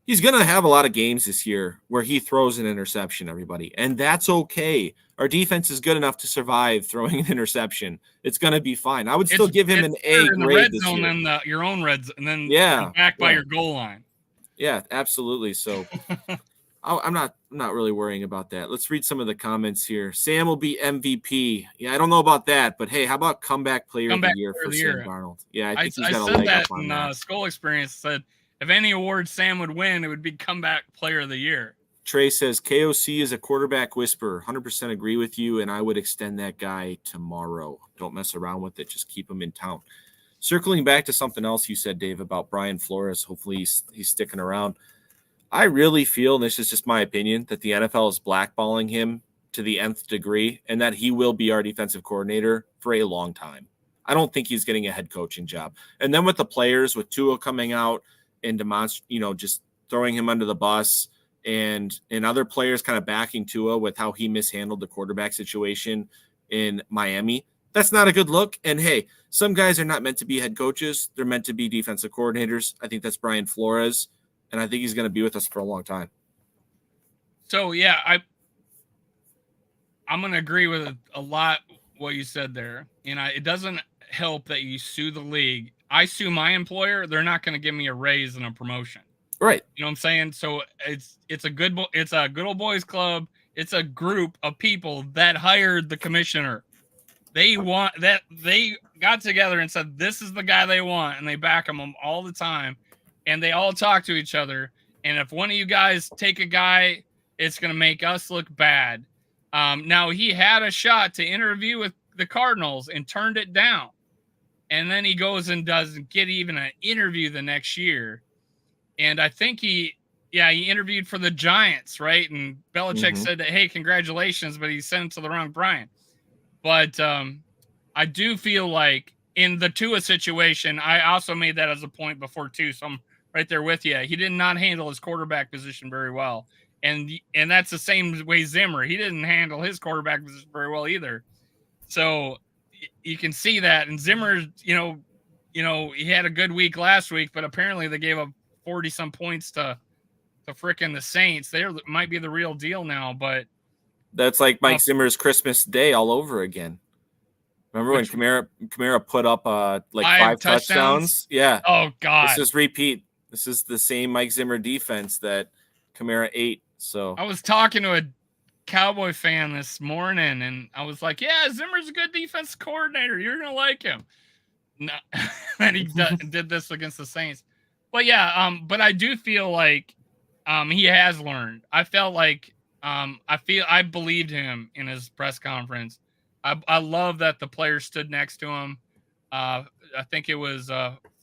He's going to have a lot of games this year where he throws an interception, everybody, and that's okay. Our defense is good enough to survive throwing an interception. It's going to be fine. I would still give him an A grade this year. And then your own red zone, and then back by your goal line. Yeah, absolutely. So I'm not really worrying about that. Let's read some of the comments here. Sam will be MVP. Yeah, I don't know about that, but hey, how about comeback player of the year for Sam Darnold? Yeah, I think he's got a leg up on that. Skull Experience said if any award Sam would win, it would be comeback player of the year. Trey says KOC is a quarterback whisperer. 100% agree with you, and I would extend that guy tomorrow. Don't mess around with it. Just keep him in town. Circling back to something else you said, Dave, about Brian Flores. Hopefully he's sticking around. I really feel, and this is just my opinion, that the NFL is blackballing him to the nth degree and that he will be our defensive coordinator for a long time. I don't think he's getting a head coaching job. And then with the players, with Tua coming out and just throwing him under the bus and other players kind of backing Tua with how he mishandled the quarterback situation in Miami, that's not a good look. And hey, some guys are not meant to be head coaches. They're meant to be defensive coordinators. I think that's Brian Flores. And I think he's going to be with us for a long time. So, yeah, I'm going to agree with a lot what you said there. And it doesn't help that you sue the league. I sue my employer. They're not going to give me a raise and a promotion. Right. You know what I'm saying? So it's a good old boys club. It's a group of people that hired the commissioner. They got together and said, this is the guy they want. And they back him all the time. And they all talk to each other. And if one of you guys take a guy, it's going to make us look bad. Now, he had a shot to interview with the Cardinals and turned it down. And then he goes and doesn't get even an interview the next year. And I think he interviewed for the Giants, right? And Belichick said that, hey, congratulations, but he sent it to the wrong Brian. But I do feel like in the Tua situation, I also made that as a point before too. So I'm right there with you. He did not handle his quarterback position very well. And that's the same way Zimmer. He didn't handle his quarterback position very well either. So you can see that. And Zimmer, he had a good week last week, but apparently they gave up 40 some points to frickin' the Saints. They might be the real deal now, but that's like Mike Zimmer's Christmas Day all over again. Remember when Kamara put up like 5 touchdowns? Yeah. Oh God. This is repeat. This is the same Mike Zimmer defense that Kamara ate. So I was talking to a Cowboy fan this morning, and I was like, "Yeah, Zimmer's a good defense coordinator. You're gonna like him." No, and he did this against the Saints. But yeah, but I do feel like he has learned. I felt like I believed him in his press conference. I love that the players stood next to him. I think it was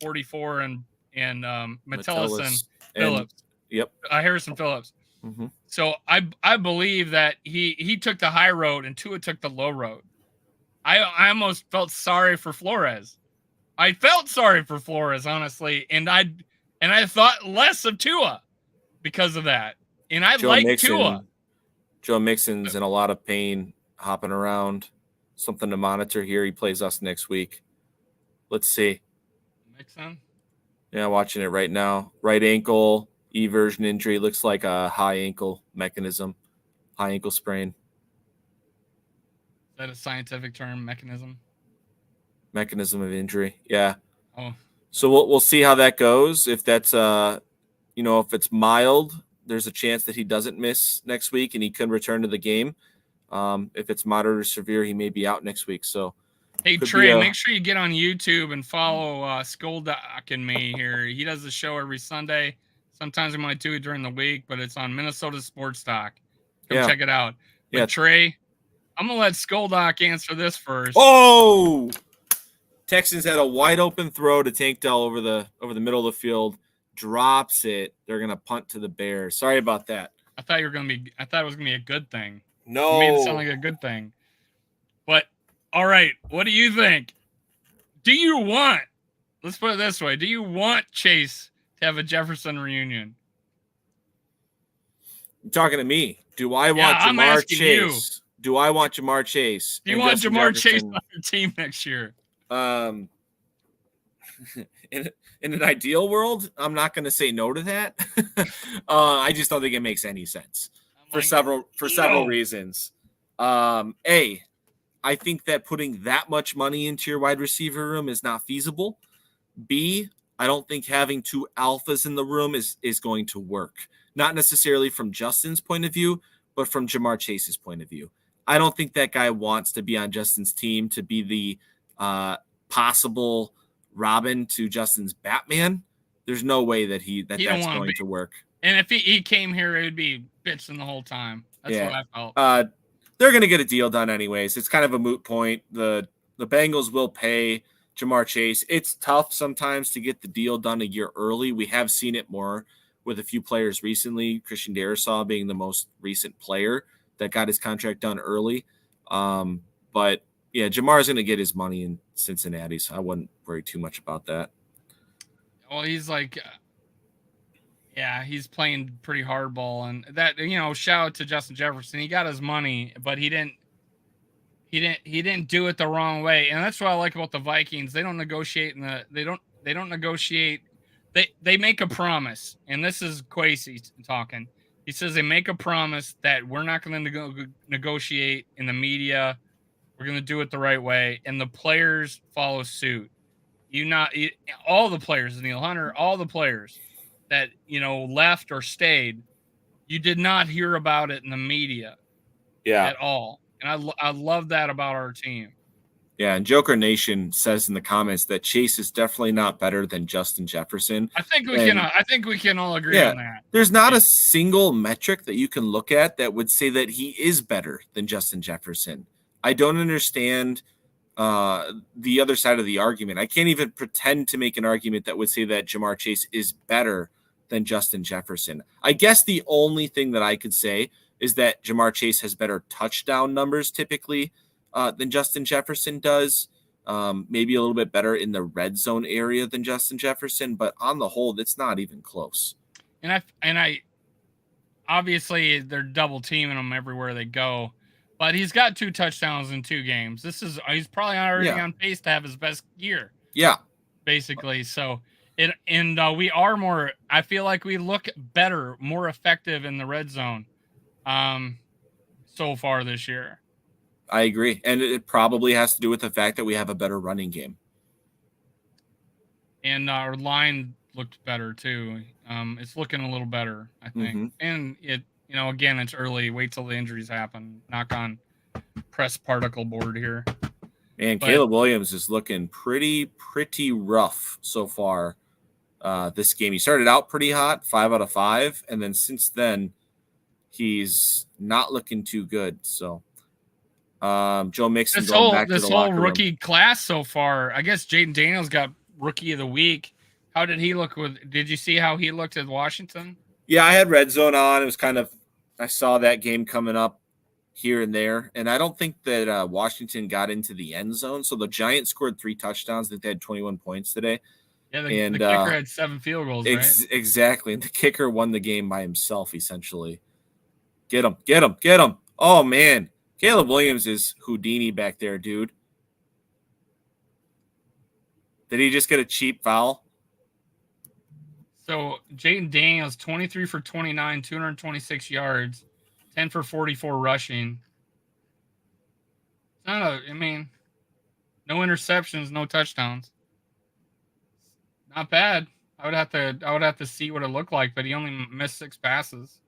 44 and Metellus and Phillips. Yep. Harrison Phillips. Mm-hmm. So I believe that he took the high road and Tua took the low road. I almost felt sorry for Flores. I felt sorry for Flores, honestly, and I thought less of Tua because of that. And I like Tua. Joe Mixon's in a lot of pain, hopping around. Something to monitor here. He plays us next week. Let's see. Mixon? Yeah, watching it right now. Right ankle, eversion injury. Looks like a high ankle mechanism. High ankle sprain. Is that a scientific term, mechanism? Mechanism of injury. Yeah. Oh. So we'll see how that goes. If that's if it's mild, there's a chance that he doesn't miss next week and he could return to the game. If it's moderate or severe, he may be out next week. So, hey Trey, make sure you get on YouTube and follow Skoldak and me here. He does the show every Sunday. Sometimes we might do it during the week, but it's on Minnesota Sports Talk. Come check it out. But yeah, Trey, I'm gonna let Skoldak answer this first. Oh, Texans had a wide open throw to Tank Dell over the middle of the field. Drops it. They're gonna punt to the Bears. Sorry about that. I thought it was gonna be a good thing. No, you made it sound like a good thing. But all right, what do you think? Let's put it this way: do you want Chase to have a Jefferson reunion? You're talking to me. Do I want Jamar Chase? Do I want Jamar Chase? Do you want Jamar Chase on your team next year? In an ideal world, I'm not going to say no to that. I just don't think it makes any sense for several reasons. A, I think that putting that much money into your wide receiver room is not feasible. B, I don't think having 2 alphas in the room is going to work. Not necessarily from Justin's point of view, but from Jamar Chase's point of view. I don't think that guy wants to be on Justin's team to be the possible Robin to Justin's Batman. There's no way that that's going to work. And if he came here, it would be bitching the whole time. That's what I felt. They're going to get a deal done anyways. It's kind of a moot point. The Bengals will pay Jamar Chase. It's tough sometimes to get the deal done a year early. We have seen it more with a few players recently. Christian Darrisaw being the most recent player that got his contract done early. But yeah, Jamar's going to get his money in Cincinnati, so I wouldn't worry too much about that. Well, he's like, he's playing pretty hardball, and that, shout out to Justin Jefferson. He got his money, but he didn't do it the wrong way, and that's what I like about the Vikings. They don't negotiate they don't negotiate. They make a promise, and this is Kwesi talking. He says they make a promise that we're not going to negotiate in the media. We're going to do it the right way, and the players follow suit. All the players, Neil Hunter, all the players that left or stayed, you did not hear about it in the media, at all. And I love that about our team. Yeah, and Joker Nation says in the comments that Chase is definitely not better than Justin Jefferson. I think we can all agree on that. There's not a single metric that you can look at that would say that he is better than Justin Jefferson. I don't understand the other side of the argument. I can't even pretend to make an argument that would say that Jamar Chase is better than Justin Jefferson. I guess the only thing that I could say is that Jamar Chase has better touchdown numbers typically than Justin Jefferson does. Maybe a little bit better in the red zone area than Justin Jefferson, but on the whole, it's not even close. And I obviously they're double teaming him everywhere they go. But he's got 2 touchdowns in 2 games. He's probably already on pace to have his best year. Yeah. Basically. So, We are more. I feel like we look better, more effective in the red zone, so far this year. I agree, and it probably has to do with the fact that we have a better running game. And our line looked better too. It's looking a little better, I think. Mm-hmm. And again, it's early. Wait till the injuries happen. Knock on press particle board here. And Caleb Williams is looking pretty rough so far. This game, he started out pretty hot, 5 out of 5, and then since then, he's not looking too good. So, Joe Mixon going back to the locker room. Rookie class so far. I guess Jaden Daniels got Rookie of the Week. How did he look did you see how he looked at Washington? Yeah, I had Red Zone on. It was I saw that game coming up here and there, and I don't think that Washington got into the end zone. So the Giants scored 3 touchdowns. I think they had 21 points today. Yeah, the kicker had 7 field goals, right? Exactly, and the kicker won the game by himself, essentially. Get him. Oh, man. Caleb Williams is Houdini back there, dude. Did he just get a cheap foul? So, Jaden Daniels, 23 for 29, 226 yards, 10 for 44 rushing. No interceptions, no touchdowns. Not bad. I would have to see what it looked like, but he only missed 6 passes.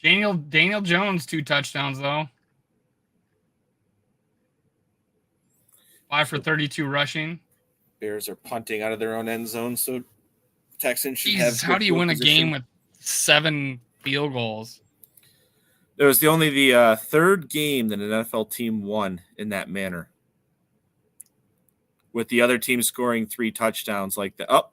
Daniel Jones, 2 touchdowns though. 5 for 32 rushing. Bears are punting out of their own end zone, so Texans should have. How do you win a game with 7 field goals? It was only the third game that an NFL team won in that manner, with the other team scoring 3 touchdowns like that. Oh,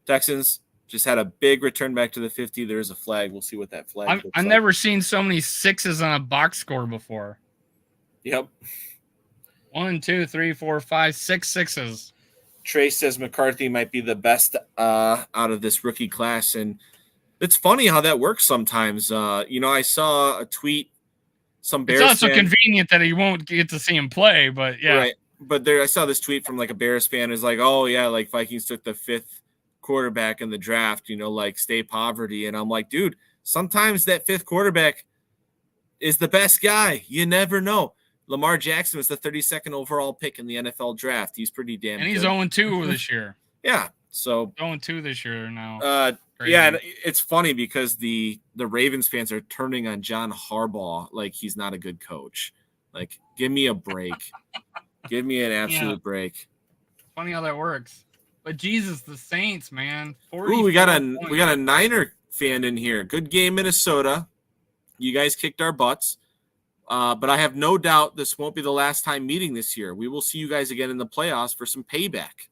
Texans just had a big return back to the 50. There's a flag. We'll see what that flag looks like. I've never seen so many 6s on a box score before. Yep. 1, 2, 3, 4, 5, 6 6s. Trey says McCarthy might be the best out of this rookie class, and it's funny how that works sometimes. I saw a tweet. Some Bears. It's also convenient that he won't get to see him play, but yeah. Right. But I saw this tweet from like a Bears fan who's like, oh yeah, like Vikings took the 5th quarterback in the draft, like stay poverty. And I'm like, dude, sometimes that 5th quarterback is the best guy. You never know. Lamar Jackson was the 32nd overall pick in the NFL draft. He's pretty damn good. And he's 0-2 this year. Yeah. So 0-2 this year now. Yeah, and it's funny because the Ravens fans are turning on John Harbaugh like he's not a good coach. Like, give me a break. Give me an absolute break. Funny how that works. But Jesus, the Saints, man. Ooh, we got a Niner fan in here. Good game, Minnesota. You guys kicked our butts. But I have no doubt this won't be the last time meeting this year. We will see you guys again in the playoffs for some payback.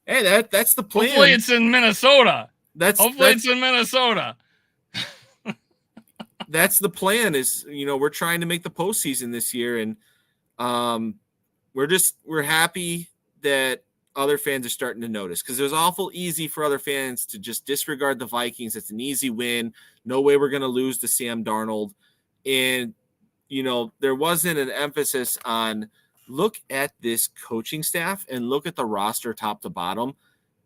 Hey, that's the plan. Hopefully it's in Minnesota. Hopefully it's in Minnesota. That's the plan is, we're trying to make the postseason this year. And we're happy that other fans are starting to notice, because it was awful easy for other fans to just disregard the Vikings. It's an easy win. No way we're going to lose to Sam Darnold. And, there wasn't an emphasis on look at this coaching staff and look at the roster top to bottom.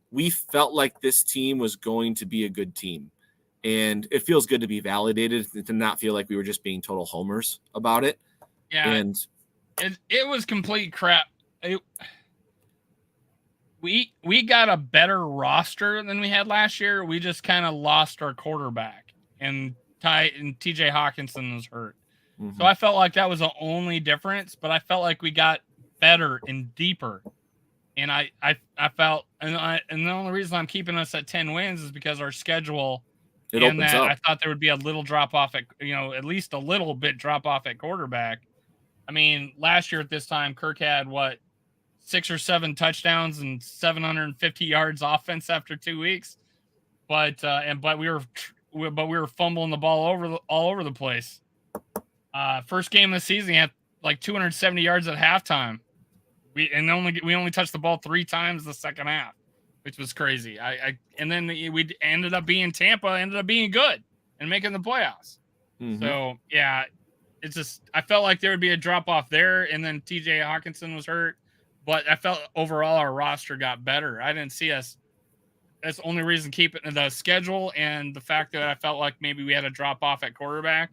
We felt like this team was going to be a good team. And it feels good to be validated, to not feel like we were just being total homers about it. Yeah. And it was complete crap. We got a better roster than we had last year. We just kind of lost our quarterback, and TJ Hawkinson was hurt. Mm-hmm. So I felt like that was the only difference, but I felt like we got better and deeper. And I felt, and the only reason I'm keeping us at 10 wins is because our schedule, it opens up. I thought there would be a little drop off at, at least a little bit drop off at quarterback. I mean, last year at this time, Kirk had 6 or 7 touchdowns and 750 yards offense after 2 weeks, but we were fumbling the ball all over the place. First game of the season, he had like 270 yards at halftime. We only touched the ball 3 times the second half, which was crazy. And then we ended up being Tampa, ended up being good and making the playoffs. Mm-hmm. So yeah, it's just, I felt like there would be a drop off there, and then TJ Hawkinson was hurt. but I felt overall our roster got better. I didn't see us. That's the only reason keeping the schedule and the fact that I felt like maybe we had a drop off at quarterback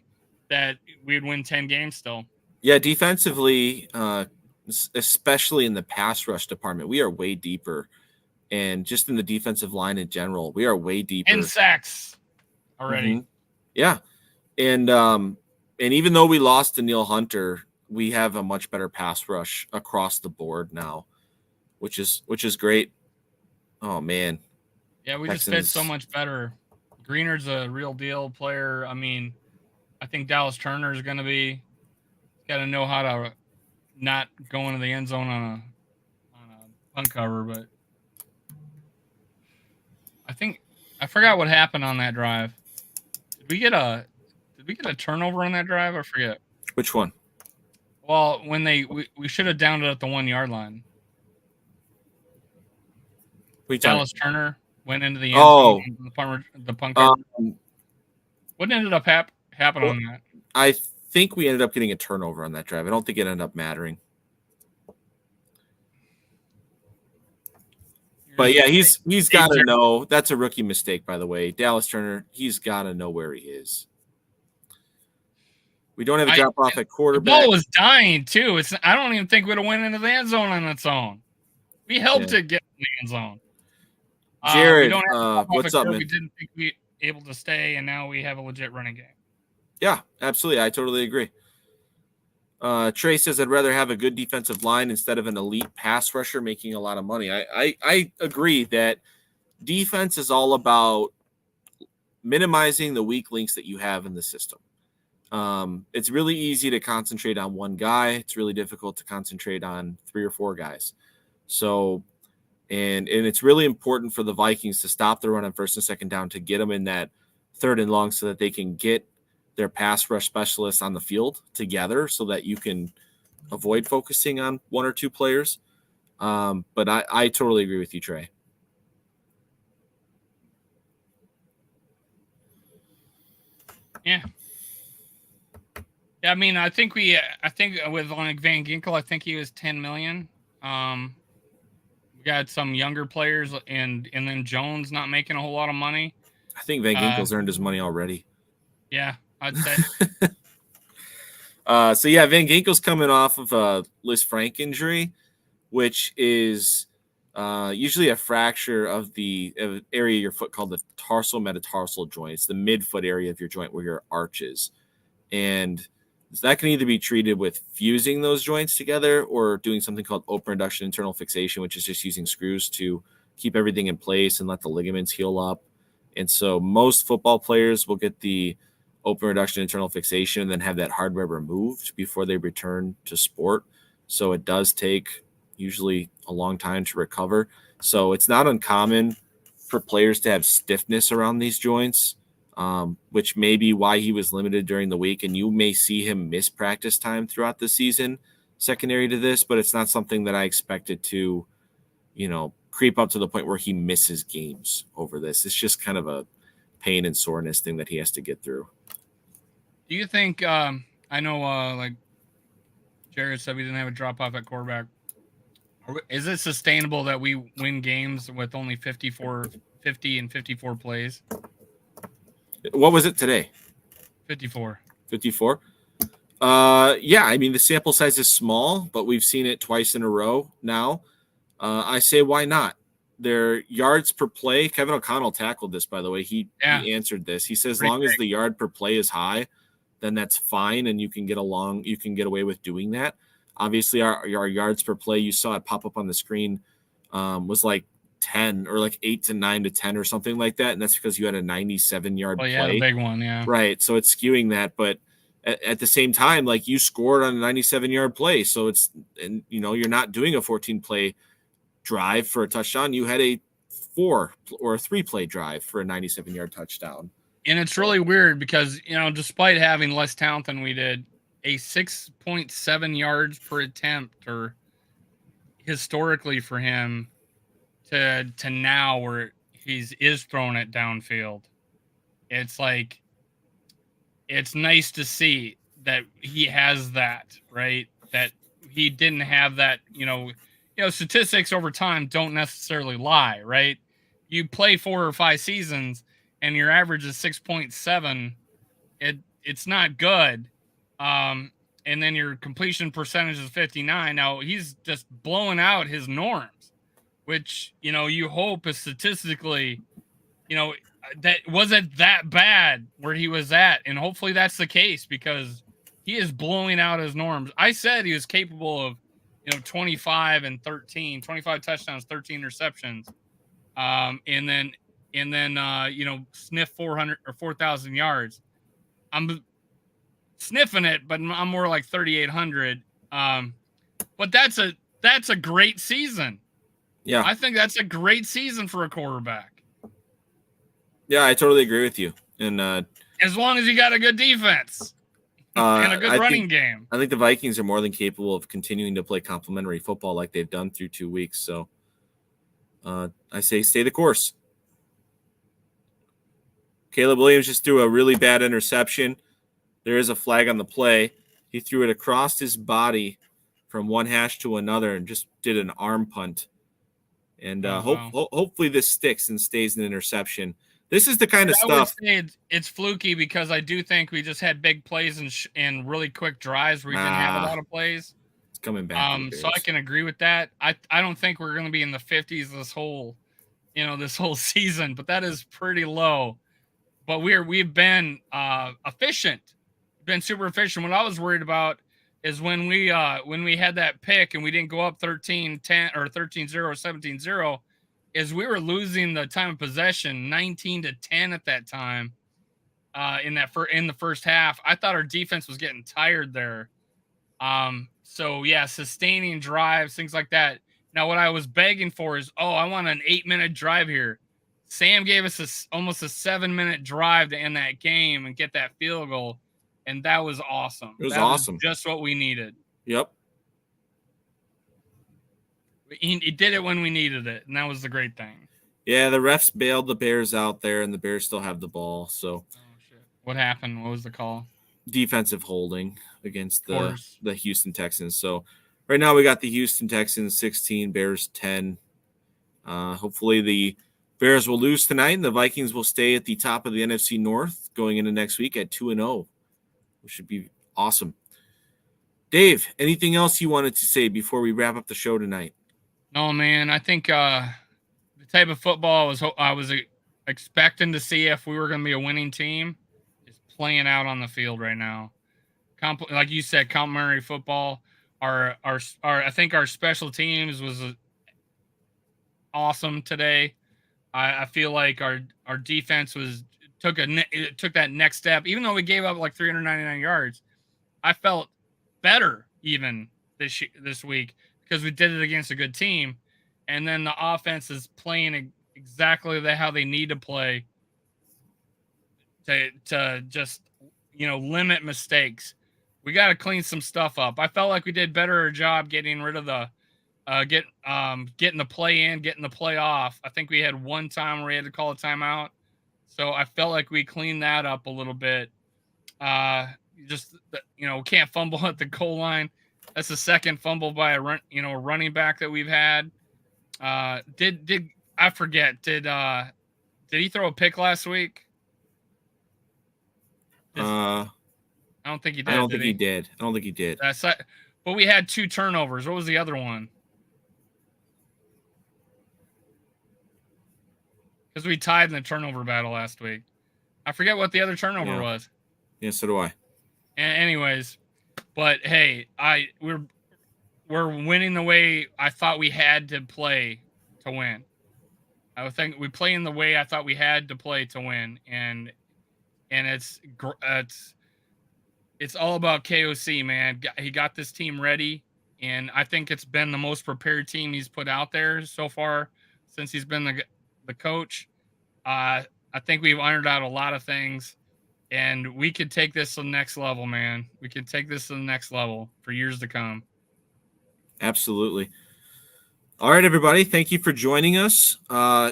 that we'd win 10 games still. Yeah, defensively, especially in the pass rush department, we are way deeper. And just in the defensive line in general, we are way deeper. And sacks already. Mm-hmm. Yeah. And even though we lost to Neil Hunter, we have a much better pass rush across the board now, which is great. Oh man. Yeah, we Texans. just fit so much better. Greener's a real deal player. I mean, I think Dallas Turner is going to be got to know how to not go into the end zone on a punt cover, but I forgot what happened on that drive. Did we get a turnover on that drive? I forget. Which one? Well, when we should have downed it at the 1 yard line. Dallas Turner went into the end zone. The punt cover. What ended up happening on that? I think we ended up getting a turnover on that drive. I don't think it ended up mattering. But yeah, he's got to know. That's a rookie mistake, by the way. Dallas Turner, he's got to know where he is. We don't have a drop off at quarterback. The ball was dying too. I don't even think we'd have went into the end zone on its own. We helped it get in the end zone. Jared, what's up, man? We didn't think we were able to stay, and now we have a legit running game. Yeah, absolutely. I totally agree. Trey says I'd rather have a good defensive line instead of an elite pass rusher making a lot of money. I agree that defense is all about minimizing the weak links that you have in the system. It's really easy to concentrate on one guy. It's really difficult to concentrate on 3 or 4 guys. So, and it's really important for the Vikings to stop the run on first and second down to get them in that 3rd and long so that they can get their pass rush specialists on the field together so that you can avoid focusing on 1 or 2 players. But I totally agree with you, Trey. Yeah. Yeah, I mean, I think with like Van Ginkel, I think he was 10 million. We got some younger players and then Jones not making a whole lot of money. I think Van Ginkel's earned his money already. Yeah, I'd say. So yeah, Van Ginkel's coming off of a Liz Frank injury, which is usually a fracture of the area of your foot called the tarsal metatarsal joint. It's the midfoot area of your joint where your arch is. And so that can either be treated with fusing those joints together or doing something called open reduction internal fixation, which is just using screws to keep everything in place and let the ligaments heal up. And so most football players will get the open reduction internal fixation and then have that hardware removed before they return to sport. So it does take usually a long time to recover. So it's not uncommon for players to have stiffness around these joints, which may be why he was limited during the week. And you may see him miss practice time throughout the season secondary to this, but it's not something that I expected to, creep up to the point where he misses games over this. It's just kind of a pain and soreness thing that he has to get through. Do you think, I know like Jared said we didn't have a drop off at quarterback. Is it sustainable that we win games with only 50 and 54 plays? What was it today? 54. 54? Yeah, I mean, the sample size is small, but we've seen it twice in a row now. I say, why not? Their yards per play. Kevin O'Connell tackled this, by the way. He answered this. He says, as long as the yard per play is high, then that's fine, and you can get away with doing that. Obviously, our yards per play, you saw it pop up on the screen, was like 10 or like 8 to 9 to 10 or something like that, and that's because you had a 97-yard play. Yeah, the big one, yeah. Right, so it's skewing that, but at the same time, like you scored on a 97-yard play, so it's you're not doing a 14-play drive for a touchdown. You had a 4 or a 3-play drive for a 97-yard touchdown. And it's really weird because, despite having less talent than we did, a 6.7 yards per attempt, or historically for him, to now where is throwing it downfield. It's like, it's nice to see that he has that, right? That he didn't have that, statistics over time don't necessarily lie, right? You play 4 or 5 seasons and your average is 6.7. It's not good. And then your completion percentage is 59. Now he's just blowing out his norms, which, you hope is statistically, that wasn't that bad where he was at. And hopefully that's the case because he is blowing out his norms. I said he was capable of, 25 and 13, 25 touchdowns, 13 receptions. And then, sniff 400 or 4,000 yards. I'm sniffing it, but I'm more like 3,800. But that's a great season. Yeah. I think that's a great season for a quarterback. Yeah, I totally agree with you. And as long as you got a good defense and a good running game. I think the Vikings are more than capable of continuing to play complementary football like they've done through 2 weeks. So I say stay the course. Caleb Williams just threw a really bad interception. There is a flag on the play. He threw it across his body from one hash to another and just did an arm punt. And hopefully this sticks and stays an interception. This is the kind of stuff. It's fluky because I do think we just had big plays and really quick drives where we didn't have a lot of plays. It's coming back. So I can agree with that. I don't think we're going to be in the 50s this whole season, but that is pretty low. But we've been efficient, been super efficient. What I was worried about is when we had that pick and we didn't go up 13-10 or 13-0 or 17-0, is we were losing the time of possession 19-10 at that time in the first half. I thought our defense was getting tired there. So yeah, sustaining drives, things like that. Now what I was begging for is, I want an 8-minute drive here. Sam gave us almost a 7-minute drive to end that game and get that field goal, and that was awesome. It was awesome. Was just what we needed. Yep. He did it when we needed it, and that was the great thing. Yeah, the refs bailed the Bears out there, and the Bears still have the ball. So, shit. What happened? What was the call? Defensive holding against the Houston Texans. So, right now we got the Houston Texans 16, Bears 10. Hopefully the Bears will lose tonight, and the Vikings will stay at the top of the NFC North going into next week at 2-0, which should be awesome. Dave, anything else you wanted to say before we wrap up the show tonight? No, man. I think the type of football I was expecting to see if we were going to be a winning team is playing out on the field right now. Like you said, complementary football. I think our special teams was awesome today. I feel like our defense took that next step. Even though we gave up like 399 yards, I felt better even this week because we did it against a good team. And then the offense is playing exactly how they need to play to just, limit mistakes. We got to clean some stuff up. I felt like we did better job getting rid of the getting the play in, getting the play off. I think we had one time where we had to call a timeout. So I felt like we cleaned that up a little bit. Can't fumble at the goal line. That's the second fumble by a running back that we've had. Did I forget? Did he throw a pick last week? I don't think he did. I don't think he did. But we had 2 turnovers. What was the other one? Because we tied in the turnover battle last week. I forget what the other turnover was. Yeah, so do I. Anyways, but hey, we're winning the way I thought we had to play to win. I think we play in the way I thought we had to play to win, and it's all about KOC, man. He got this team ready, and I think it's been the most prepared team he's put out there so far since he's been the coach. I think we've ironed out a lot of things, and we could take this to the next level, man. We could take this to the next level for years to come. Absolutely. All right, everybody. Thank you for joining us.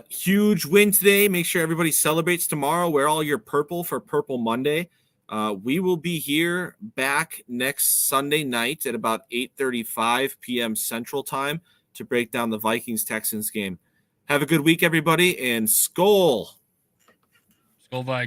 Huge win today. Make sure everybody celebrates tomorrow. Wear all your purple for Purple Monday. We will be here back next Sunday night at about 8:35 p.m. Central Time to break down the Vikings-Texans game. Have a good week, everybody, and Skol! Skol Vikings.